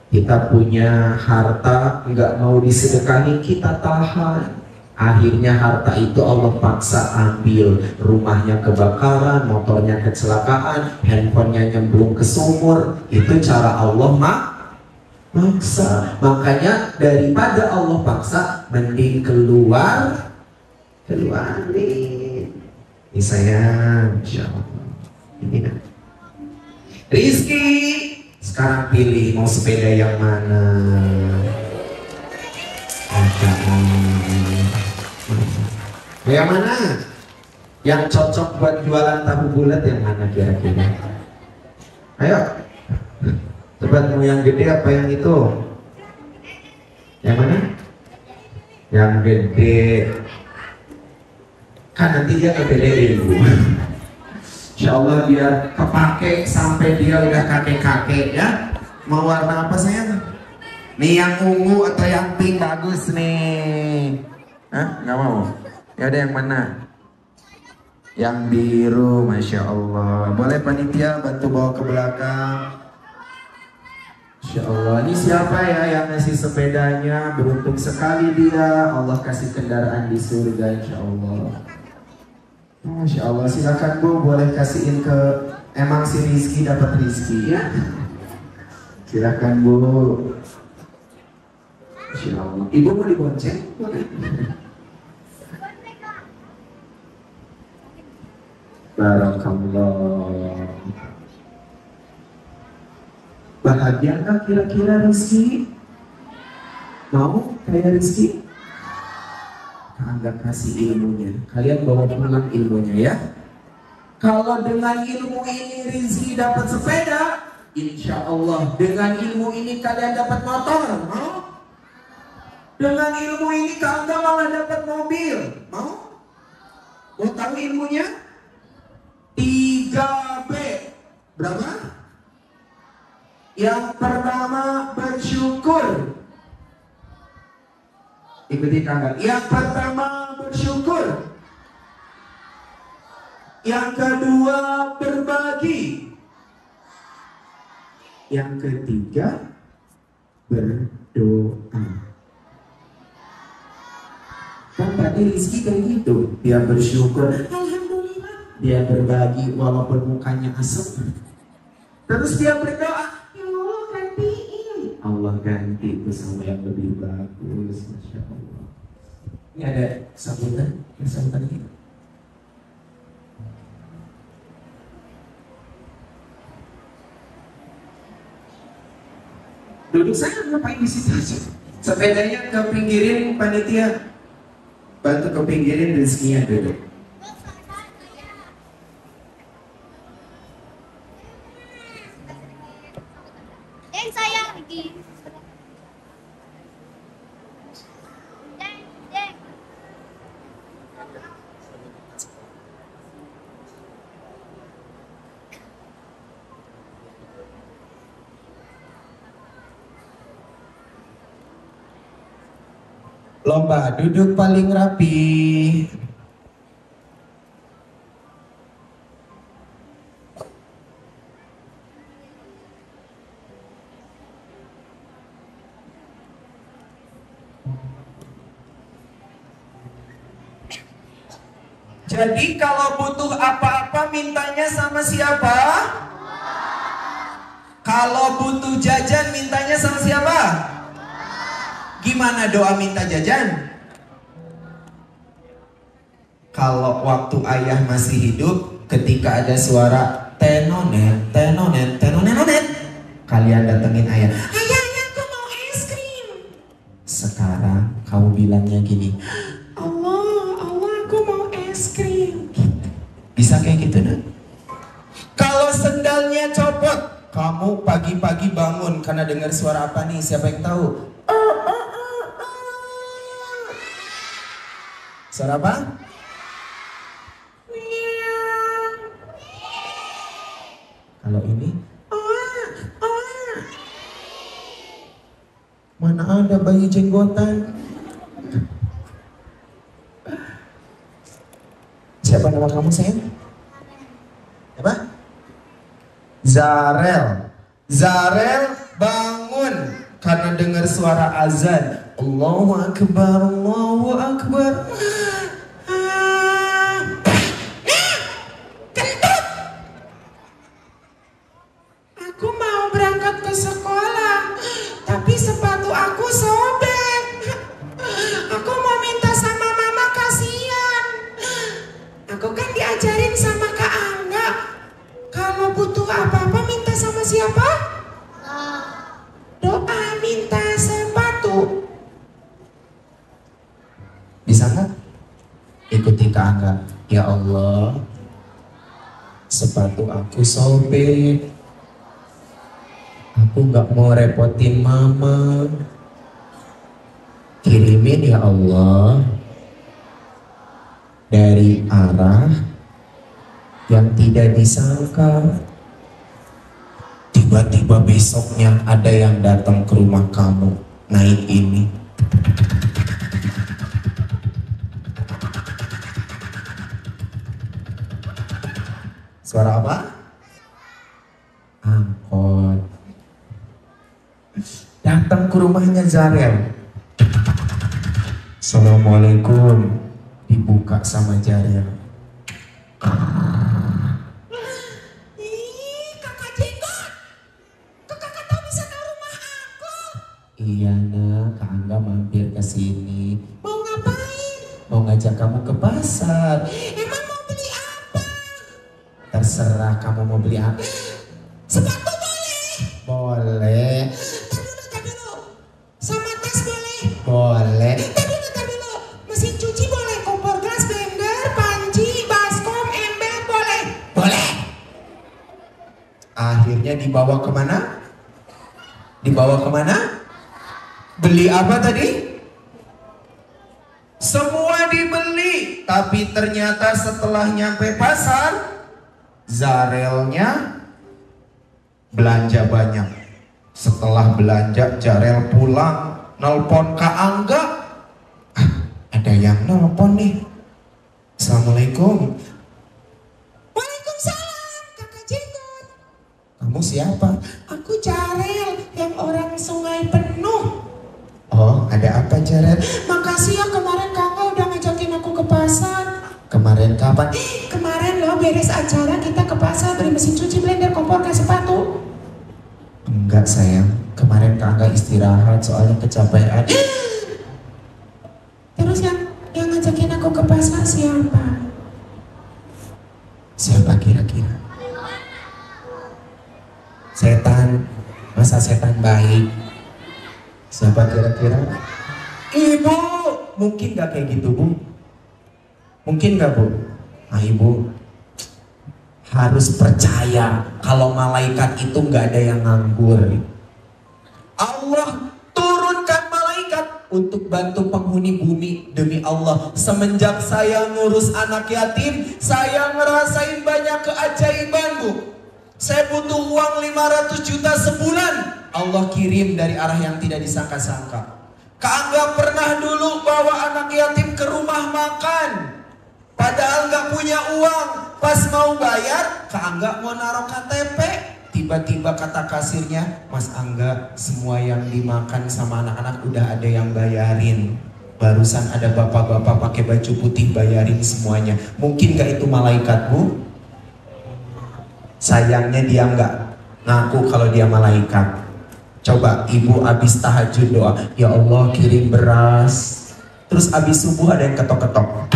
Kita punya harta nggak mau disedekahi, kita tahan. Akhirnya harta itu Allah paksa ambil. Rumahnya kebakaran, motornya kecelakaan, handphonenya nyemplung ke sumur. Itu cara Allah maksa. Makanya daripada Allah paksa, mending keluarin. Ini sayang, insya Allah. Ini kan Rizky, sekarang pilih mau sepeda yang mana? Yang mana? Yang cocok buat jualan tahu bulat yang mana kira-kira? Ayo, coba mau yang gede apa yang itu? Yang mana? Yang gede. Kan nanti dia kegedein, Bu. Insya Allah biar kepake sampai dia udah kakek-kakek ya. Mau warna apa sayang? Nih yang ungu atau yang pink bagus nih? Hah? Nggak mau? Ya udah yang mana? Yang biru, Masya Allah. Boleh panitia bantu bawa ke belakang? Insya Allah. Ini siapa ya yang ngasih sepedanya? Beruntung sekali dia. Allah kasih kendaraan di surga, Insya Allah. Masya Allah, silakan Bu, boleh kasihin ke emang si Rizky dapat Rizky ya. Silakan Bu. Masya Allah. Ibu mau dibonceng? Boleh. Barakallah. Bahagiakah kira-kira Rizky? Mau kayak Rizky? Anda kasih ilmunya. Kalian bawa pulang ilmunya ya. Kalau dengan ilmu ini Rizky dapat sepeda, insya Allah dengan ilmu ini kalian dapat motor. Mau? Dengan ilmu ini Anda malah dapat mobil. Mau? Mau tahu ilmunya? 3B. Berapa? Yang pertama bersyukur. Ikuti kakak. Yang pertama bersyukur. Yang kedua berbagi. Yang ketiga berdoa. Kan tadi Rizky kayak gitu. Dia bersyukur, alhamdulillah. Dia berbagi walaupun mukanya asem. Terus dia berdoa, ya Allah gantiin. Allah ganti itu sama yang lebih bagus. Masya Allah. Ini ada sambutan ini. Duduk saya ngapain di situ aja. Sepedanya ke pinggirin panitia. Bantu ke pinggirin Rizky-nya duduk. Saya lagi. Lomba duduk paling rapi. Jadi kalau butuh apa-apa mintanya sama siapa? Kalau butuh jajan mintanya sama siapa? Gimana doa minta jajan? Kalau waktu ayah masih hidup, ketika ada suara tenonet, tenonet, tenonet, kalian datengin ayah. Ayah, aku mau es krim. Sekarang kamu bilangnya gini, Allah, aku mau es krim. Bisa kayak gitu, nah? Kalau sendalnya copot, kamu pagi-pagi bangun karena dengar suara apa nih? Siapa yang tahu? Suara apa? Kalau ini? Mana ada bayi jenggotan? Siapa nama kamu sayang? Apa? Zarel. Zarel bangun karena dengar suara azan. Allahu Akbar, Allahu Akbar. Aku mau berangkat ke sekolah, tapi sepatu aku sobek. Aku mau minta sama mama, kasihan. Aku kan diajarin sama Kak Angga, kalau butuh apa-apa minta sama siapa? Doa minta sepatu. Bisa nggak? Ikuti Kak Angga. Ya Allah, sepatu aku sobek. Aku nggak mau repotin mama. Kirimin ya Allah dari arah yang tidak disangka. Tiba-tiba besoknya ada yang datang ke rumah kamu naik ini. Suara apa? Angkot. Datang ke rumahnya Zarel. Assalamualaikum. Dibuka sama Zarel. Kakak jenggot. Kakak tahu bisa ke rumah aku. Iya nak, Kak Angga mampir ke sini. Mau ngapain? Mau ngajak kamu ke pasar. Emang mau beli apa? Terserah kamu mau beli apa. Sepatu boleh. Boleh. Tar dulu. Sama tas boleh? Boleh. Tar dulu. Mesin cuci boleh? Kompor gas, blender, panci, baskom, ember boleh? Boleh. Akhirnya dibawa kemana? Dibawa kemana? Beli apa tadi? Semua dibeli, tapi ternyata setelah nyampe pasar, Zarelnya belanja banyak. Setelah belanja, Zarel pulang, nelpon Kak Angga. Ada yang nelpon nih. Assalamualaikum. Waalaikumsalam, Kakak Jenggot. Kamu siapa? Aku Zarel, yang orang sungai penuh. Oh, ada apa Zarel? Makasih ya kemarin kakak udah ngajakin aku ke pasar. Kemarin kapan? Kemarin lo beres acara kita ke pasar beli mesin cuci, blender, kompor, gas, sepatu. Enggak sayang, kemarin Kak Angga istirahat soalnya kecapean. Terus yang ngajakin aku ke pasar siapa? Siapa kira-kira? Setan, masa setan baik? Siapa kira-kira? Ibu, mungkin gak kayak gitu Bu? Mungkin gak Bu? Nah Ibu harus percaya kalau malaikat itu gak ada yang nganggur. Allah turunkan malaikat untuk bantu penghuni bumi. Demi Allah, semenjak saya ngurus anak yatim, saya ngerasain banyak keajaiban Bu. Saya butuh uang 500 juta sebulan, Allah kirim dari arah yang tidak disangka-sangka. Kak Angga pernah dulu bawa anak yatim ke rumah makan, padahal nggak punya uang. Pas mau bayar, Kak Angga mau naruh KTP, tiba-tiba kata kasirnya, Mas Angga, semua yang dimakan sama anak-anak udah ada yang bayarin. Barusan ada bapak-bapak pakai baju putih bayarin semuanya. Mungkin gak itu malaikat Bu? Sayangnya dia nggak ngaku kalau dia malaikat. Coba ibu abis tahajud doa, ya Allah kirim beras. Terus abis subuh ada yang ketok-ketok.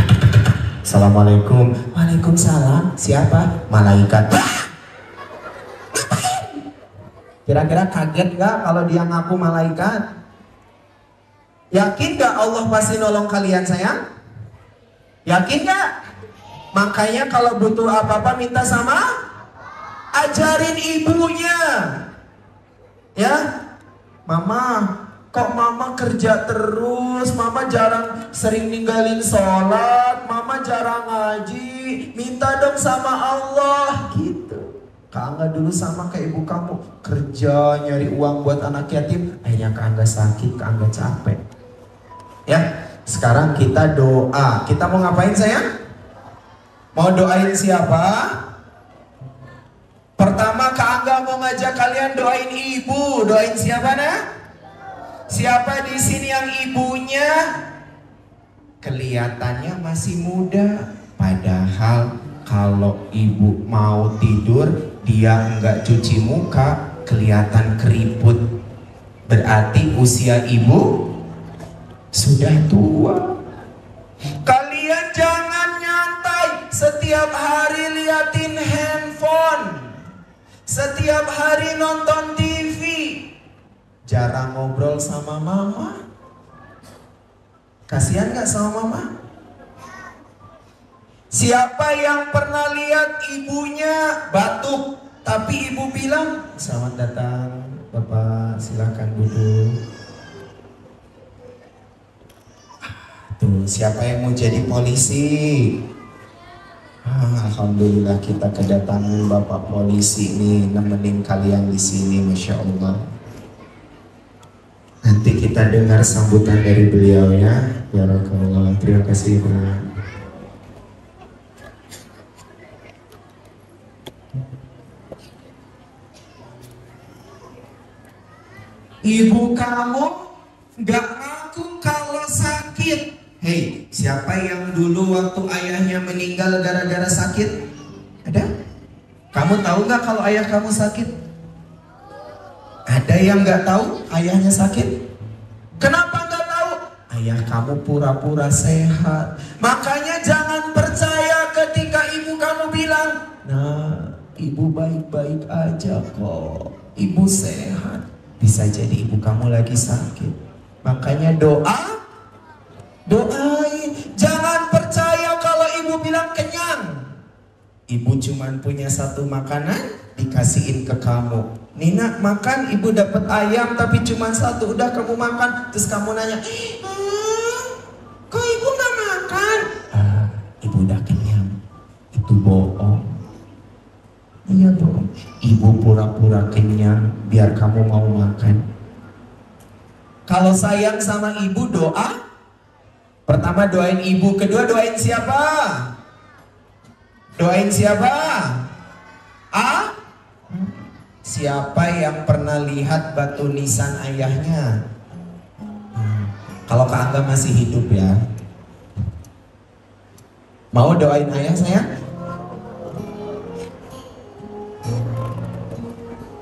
Assalamualaikum. Waalaikumsalam. Siapa? Malaikat. Kira-kira kaget nggak kalau dia ngaku malaikat? Yakin nggak Allah pasti nolong kalian sayang? Yakin nggak? Makanya kalau butuh apa-apa minta sama ajarin ibunya. Ya, Mama, kok Mama kerja terus? Mama jarang sering ninggalin sholat, Mama jarang ngaji. Minta dong sama Allah gitu. Kak Angga dulu sama kayak ibu kamu, kerja nyari uang buat anak yatim. Akhirnya Kak Angga sakit, Kak Angga capek. Ya, sekarang kita doa. Kita mau ngapain sayang? Mau doain siapa? Pertama Kak Angga mau ngajak kalian doain ibu. Doain siapa nah? Siapa di sini yang ibunya kelihatannya masih muda, padahal kalau ibu mau tidur dia enggak cuci muka, kelihatan keriput. Berarti usia ibu sudah tua. Kalian jangan nyantai setiap hari liatin handphone, setiap hari nonton TV, jarang ngobrol sama mama. Kasihan gak sama mama? Siapa yang pernah lihat ibunya batuk, tapi ibu bilang, selamat datang Bapak, silakan duduk. Tuh, siapa yang mau jadi polisi? Alhamdulillah kita kedatangan Bapak polisi nih, nemenin kalian di sini, Masya Allah. Nanti kita dengar sambutan dari beliau ya. Ya Rasulullah, terima kasih Bu. Ibu kamu gak ngaku kalau sakit. Hei, siapa yang dulu waktu ayahnya meninggal gara-gara sakit? Ada? Kamu tahu gak kalau ayah kamu sakit? Ada yang gak tahu ayahnya sakit? Kenapa gak tahu? Ayah kamu pura-pura sehat. Makanya jangan percaya ketika ibu kamu bilang, nah, ibu baik-baik aja kok. ibu sehat. Bisa jadi ibu kamu lagi sakit. Makanya doain. Jangan percaya kalau ibu bilang kenyang. Ibu cuman punya satu makanan, dikasihin ke kamu. Nina makan, ibu dapat ayam tapi cuman satu, udah kamu makan. Terus kamu nanya, kok ibu nggak makan? Ibu udah kenyang. Itu bohong. Iya bohong. Ibu pura-pura kenyang biar kamu mau makan. Kalau sayang sama ibu doa. Pertama doain ibu, kedua doain siapa? Doain siapa? Siapa yang pernah lihat batu nisan ayahnya? Kalau Kak Angga masih hidup ya. Mau doain ayah saya?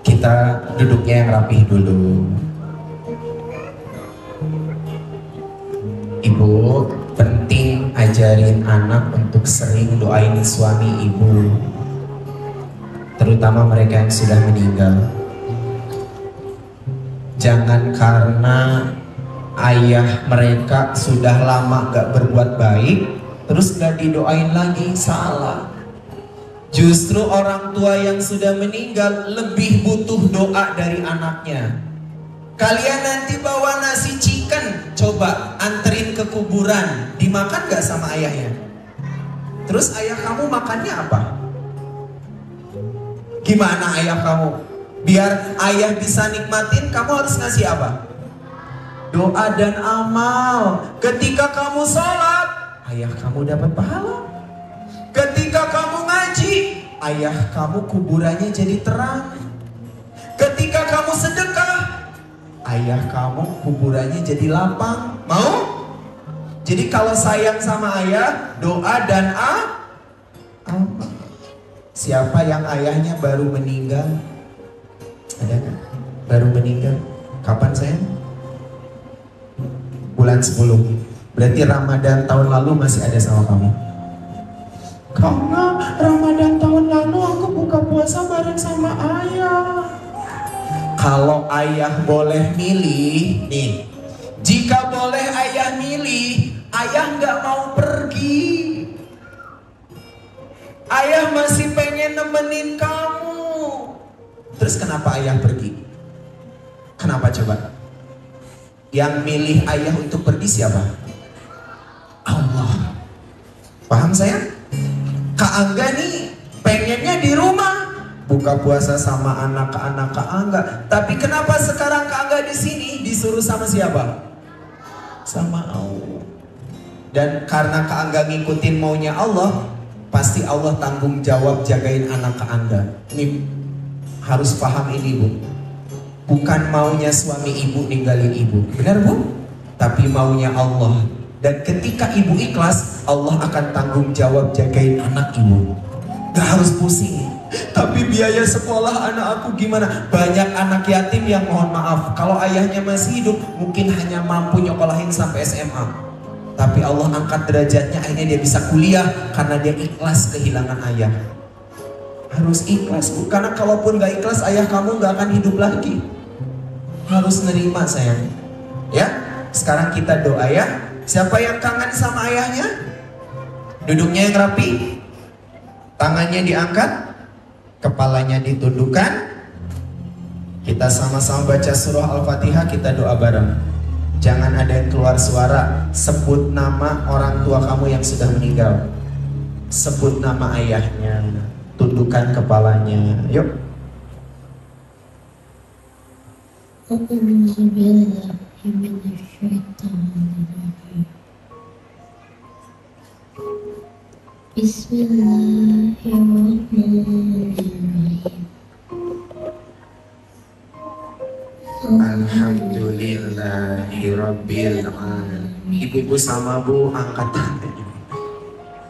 Kita duduknya yang rapih dulu. Ibu, penting ajarin anak untuk sering doain suami ibu, terutama mereka yang sudah meninggal. Jangan karena ayah mereka sudah lama gak berbuat baik, terus gak didoain lagi, salah. Justru orang tua yang sudah meninggal lebih butuh doa dari anaknya. Kalian nanti bawa nasi chicken, coba anterin ke kuburan, dimakan gak sama ayahnya? Terus ayah kamu makannya apa? Gimana ayah kamu? Biar ayah bisa nikmatin, kamu harus ngasih apa? Doa dan amal. Ketika kamu sholat, ayah kamu dapat pahala. Ketika kamu ngaji, ayah kamu kuburannya jadi terang. Ketika kamu sedekah, ayah kamu kuburannya jadi lapang. Mau? Jadi kalau sayang sama ayah, doa dan amal. Siapa yang ayahnya baru meninggal? Ada kan? Baru meninggal. Kapan sayang? Bulan 10. Berarti Ramadan tahun lalu masih ada sama kamu. Karena Ramadan tahun lalu aku buka puasa bareng sama ayah. Kalau ayah boleh milih, nih, jika boleh ayah milih, ayah nggak mau pergi. Ayah masih pengen nemenin kamu. Terus kenapa ayah pergi? Kenapa coba? Yang milih ayah untuk pergi siapa? Allah. Paham saya? Kak Angga nih pengennya di rumah, buka puasa sama anak-anak Kak Angga. Tapi kenapa sekarang Kak Angga di sini disuruh sama siapa? Sama Allah. Dan karena Kak Angga ngikutin maunya Allah, pasti Allah tanggung jawab jagain anak Kak Angga. Ini harus paham ini Bu. Bukan maunya suami ibu ninggalin ibu, benar Bu? Tapi maunya Allah. Dan ketika ibu ikhlas, Allah akan tanggung jawab jagain anak ibu. Gak harus pusing. Tapi biaya sekolah anak aku gimana? Banyak anak yatim yang mohon maaf, kalau ayahnya masih hidup mungkin hanya mampu nyokolahin sampai SMA. Tapi Allah angkat derajatnya, akhirnya dia bisa kuliah karena dia ikhlas kehilangan ayah. Harus ikhlas Bu, karena kalaupun gak ikhlas ayah kamu gak akan hidup lagi. Harus nerima sayang. Ya, sekarang kita doa ya. Siapa yang kangen sama ayahnya? Duduknya yang rapi, tangannya diangkat, kepalanya ditundukkan. Kita sama-sama baca surah Al-Fatihah, kita doa bareng. Jangan ada yang keluar suara. Sebut nama orang tua kamu yang sudah meninggal. Sebut nama ayahnya. Tundukkan kepalanya. Yuk. Bismillahirrahmanirrahim. Alhamdulillahirabbil alamin. Ibu-ibu sama Bu angkat tangan.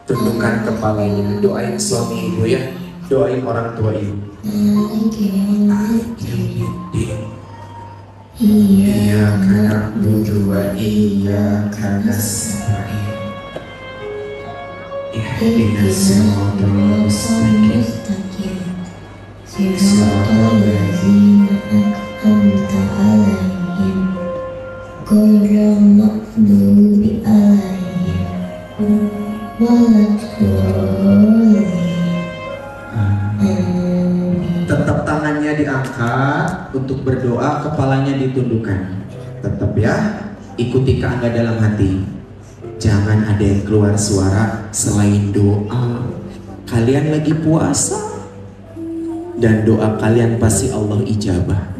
Tundukkan kepalanya. Doain suami ibu ya. Doain orang tua ibu. Iyyaka na'budu wa iyyaka nasta'in. Ihdinas siratal mustaqim. Siratal ladzina عليهم غير المغضوب عليهم ولا الضالين. Tetap tangannya diangkat untuk berdoa, kepalanya ditundukkan. Tetap ya, ikuti keangga dalam hati. Jangan ada yang keluar suara selain doa. Kalian lagi puasa dan doa kalian pasti Allah ijabah.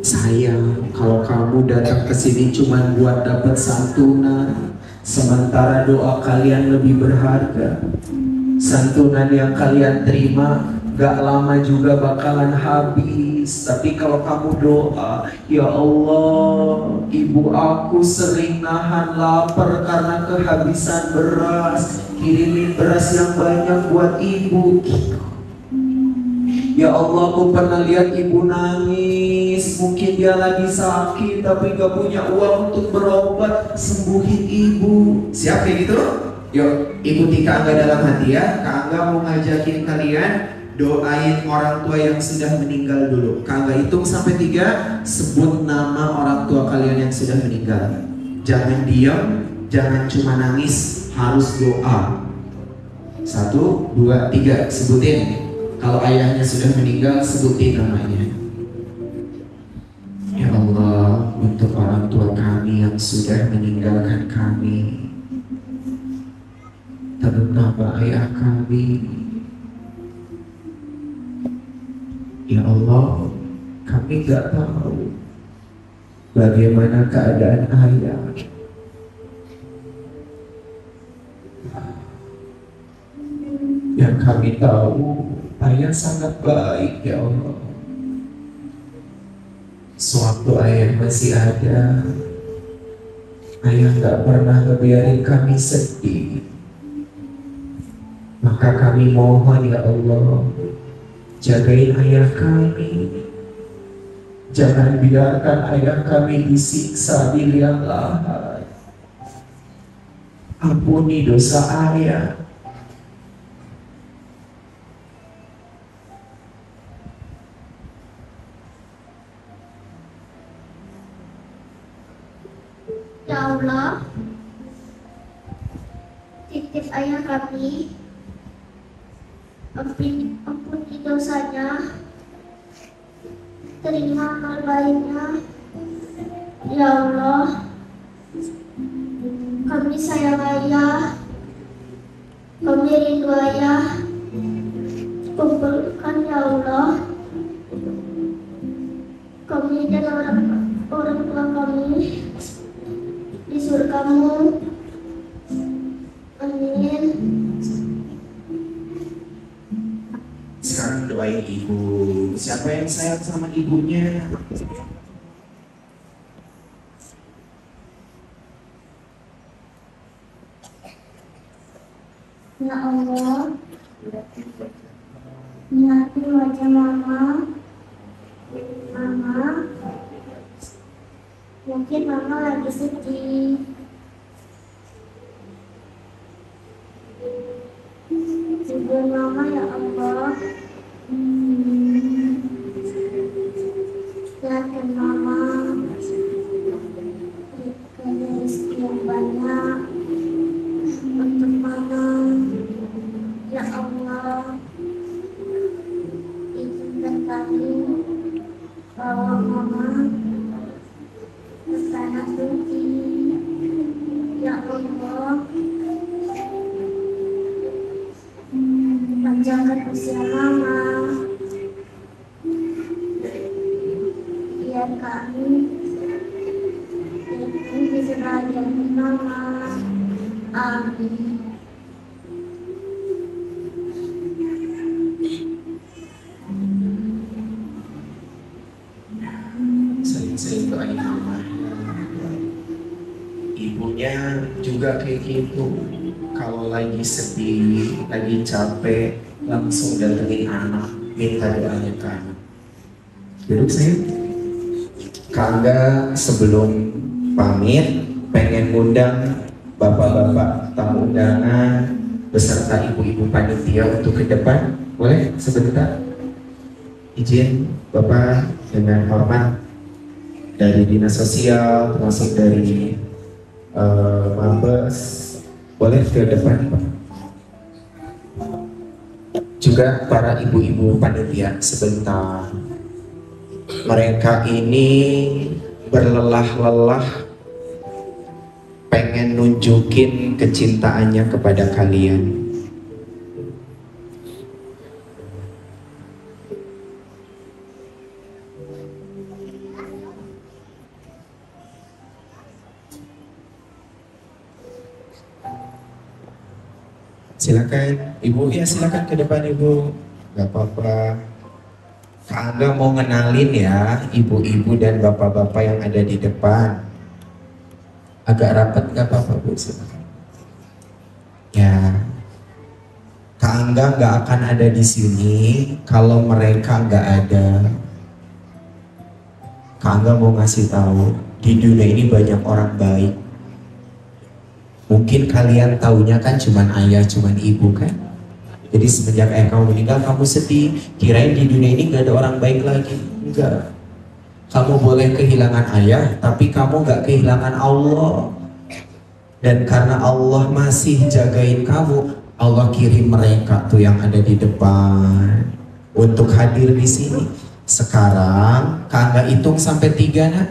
Sayang, kalau kamu datang ke sini cuma buat dapat santunan, sementara doa kalian lebih berharga. Santunan yang kalian terima gak lama juga bakalan habis. Tapi kalau kamu doa, ya Allah, ibu aku sering nahan lapar karena kehabisan beras, kirimin beras yang banyak buat ibu. Ya Allah, aku pernah lihat ibu nangis, mungkin dia lagi sakit tapi gak punya uang untuk berobat, sembuhin ibu. Siap kayak gitu? Yuk, ikuti Kangga dalam hati ya. Kangga mau ngajakin kalian doain orang tua yang sudah meninggal dulu. Kangga hitung sampai 3, sebut nama orang tua kalian yang sudah meninggal. Jangan diam, jangan cuma nangis, harus doa. 1, 2, 3, sebutin. Kalau ayahnya sudah meninggal, sebutin namanya. Ya Allah, untuk orang tua kami yang sudah meninggalkan kami, terutama ayah kami, ya Allah, kami gak tahu bagaimana keadaan ayah. Yang kami tahu, ayah sangat baik ya Allah. Sewaktu ayah masih ada, ayah gak pernah ngebiarin kami sedih. Maka kami mohon ya Allah, jagain ayah kami. Jangan biarkan ayah kami disiksa di liang lahat. Ampuni dosa ayah. Ya Allah, titip ayah kami, ampuni dosanya, terima amal baiknya. Ya Allah, kami sayang ayah, kami rindu ayah, kumpulkan ya Allah kami dan orang tua kami di surgamu. Amin. Sekarang doain ibu. Siapa yang sayang sama ibunya? Ya Allah, lihat wajah mama. Mama, mungkin mama lagi sedih. Ibu mama ya Allah, lihatkan mama, berikan rezeki yang banyak untuk mama. Ya Allah, izinkan kami bawa mama ke tanah suci. Ya Allah, panjangkan usia mama, biar kami bisa bahagia dengan mama. Amin. Sering doain mama. Ibunya juga kayak gitu. Kalau lagi sedih, lagi capek, langsung datengin anak, minta doanya ke anak. Duduk sayang. Kangga sebelum pamit pengen ngundang bapak-bapak tamu undangan beserta ibu-ibu panitia untuk ke depan. Boleh sebentar? Izin Bapak dengan hormat dari Dinas Sosial, termasuk dari Mabes, boleh ke depan Pak. Juga para ibu-ibu panitia sebentar. Mereka ini berlelah-lelah pengen nunjukin kecintaannya kepada kalian. Silakan Ibu, ya silakan ke depan Ibu. Gak apa-apa. Kak Angga mau ngenalin ya ibu-ibu dan bapak-bapak yang ada di depan. Agak rapat gak apa-apa Bu, silakan. Ya, Kak Angga gak akan ada di sini kalau mereka gak ada. Kak Angga mau ngasih tahu di dunia ini banyak orang baik. Mungkin kalian taunya kan cuman ayah, cuman ibu kan. Jadi semenjak ayah kamu meninggal kamu sedih, kirain di dunia ini gak ada orang baik lagi. Enggak. Kamu boleh kehilangan ayah, tapi kamu gak kehilangan Allah. Dan karena Allah masih jagain kamu, Allah kirim mereka tuh yang ada di depan untuk hadir di sini. Sekarang Kak Angga hitung sampai 3 nak.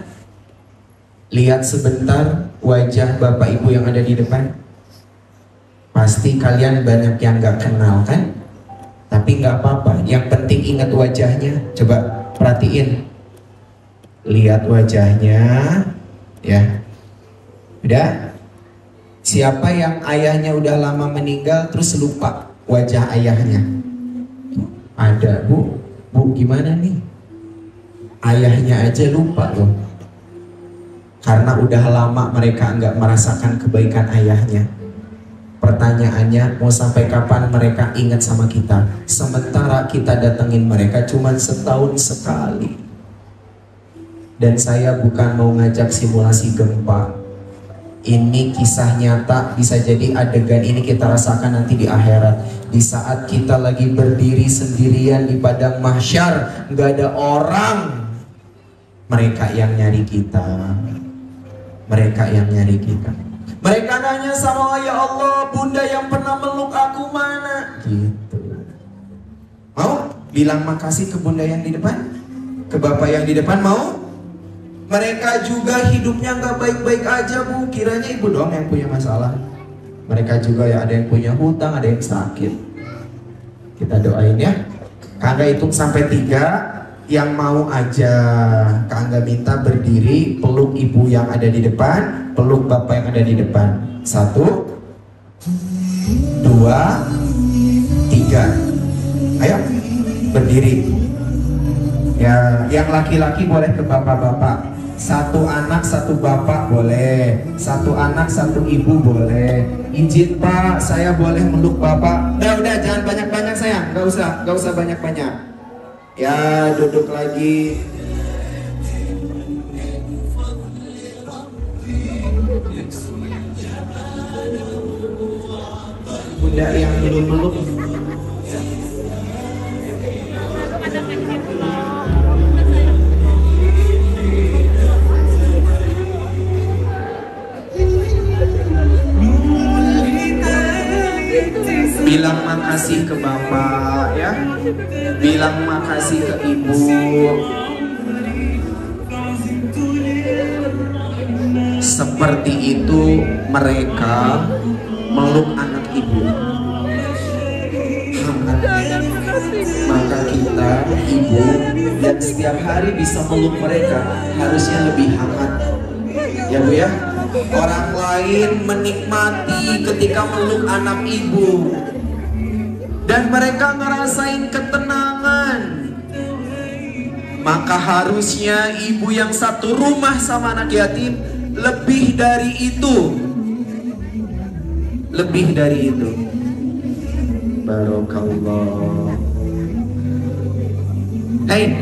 Lihat sebentar wajah bapak ibu yang ada di depan. Pasti kalian banyak yang gak kenal kan? Tapi gak apa-apa, yang penting ingat wajahnya. Coba perhatiin. Lihat wajahnya. Ya. Udah? Siapa yang ayahnya udah lama meninggal terus lupa wajah ayahnya? Ada Bu. Bu gimana nih? Ayahnya aja lupa loh. Karena udah lama mereka nggak merasakan kebaikan ayahnya. Pertanyaannya, mau sampai kapan mereka ingat sama kita? Sementara kita datengin mereka cuma setahun sekali. Dan saya bukan mau ngajak simulasi gempa. Ini kisah nyata, bisa jadi adegan ini kita rasakan nanti di akhirat. Di saat kita lagi berdiri sendirian di padang mahsyar, nggak ada orang. Mereka yang nyari kita. Mereka yang nyari kita. Mereka nanya sama ya Allah, bunda yang pernah meluk aku mana? Gitu. Mau bilang makasih ke bunda yang di depan? Ke bapak yang di depan mau? Mereka juga hidupnya nggak baik-baik aja Bu. Kiranya ibu doang yang punya masalah. Mereka juga ya ada yang punya hutang, ada yang sakit. Kita doain ya. Kak Angga hitung sampai 3. Yang mau aja Kak Angga minta berdiri, peluk ibu yang ada di depan, peluk bapak yang ada di depan. 1, 2, 3. Ayo berdiri. Ya, yang laki-laki boleh ke bapak-bapak. 1 anak 1 bapak boleh. 1 anak 1 ibu boleh. Izin Pak, saya boleh meluk bapak. Udah jangan banyak-banyak sayang. Gak usah banyak-banyak. Ya, duduk lagi. Bunda yang meluk-meluk. Bilang makasih ke bapak ya. Bilang makasih ke ibu. Seperti itu mereka meluk anak ibu. Maka kita ibu yang setiap hari bisa meluk mereka harusnya lebih hangat. Ya Bu ya. Orang lain menikmati ketika meluk anak ibu. Dan mereka ngerasain ketenangan. Maka harusnya ibu yang satu rumah sama anak yatim lebih dari itu. Lebih dari itu. Barokallah. Hei,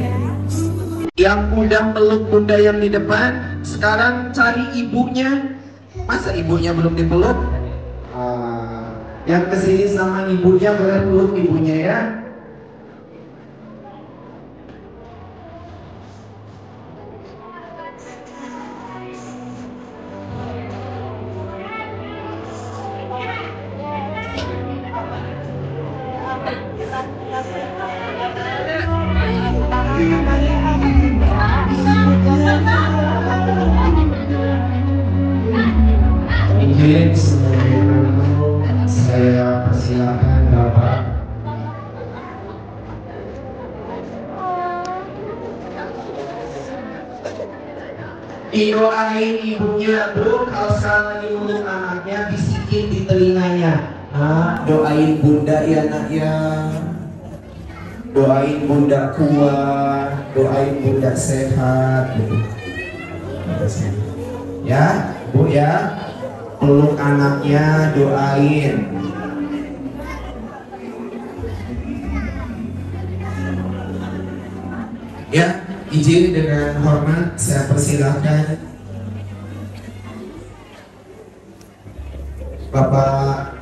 yang udah meluk bunda yang di depan, sekarang cari ibunya. Masa ibunya belum dipeluk? Yang kesini sama ibunya boleh peluk ibunya ya. Izin sebagai dulu saya persilakan Bapak. Doain ibunya, Bu, kalau sekarang lagi meluk anaknya, bisikin di telinganya. Doain bunda ya nak ya. Doain bunda kuat, doain bunda sehat gitu. Ya, Bu ya. Peluk anaknya, doain. Ya, izin dengan hormat saya persilahkan Bapak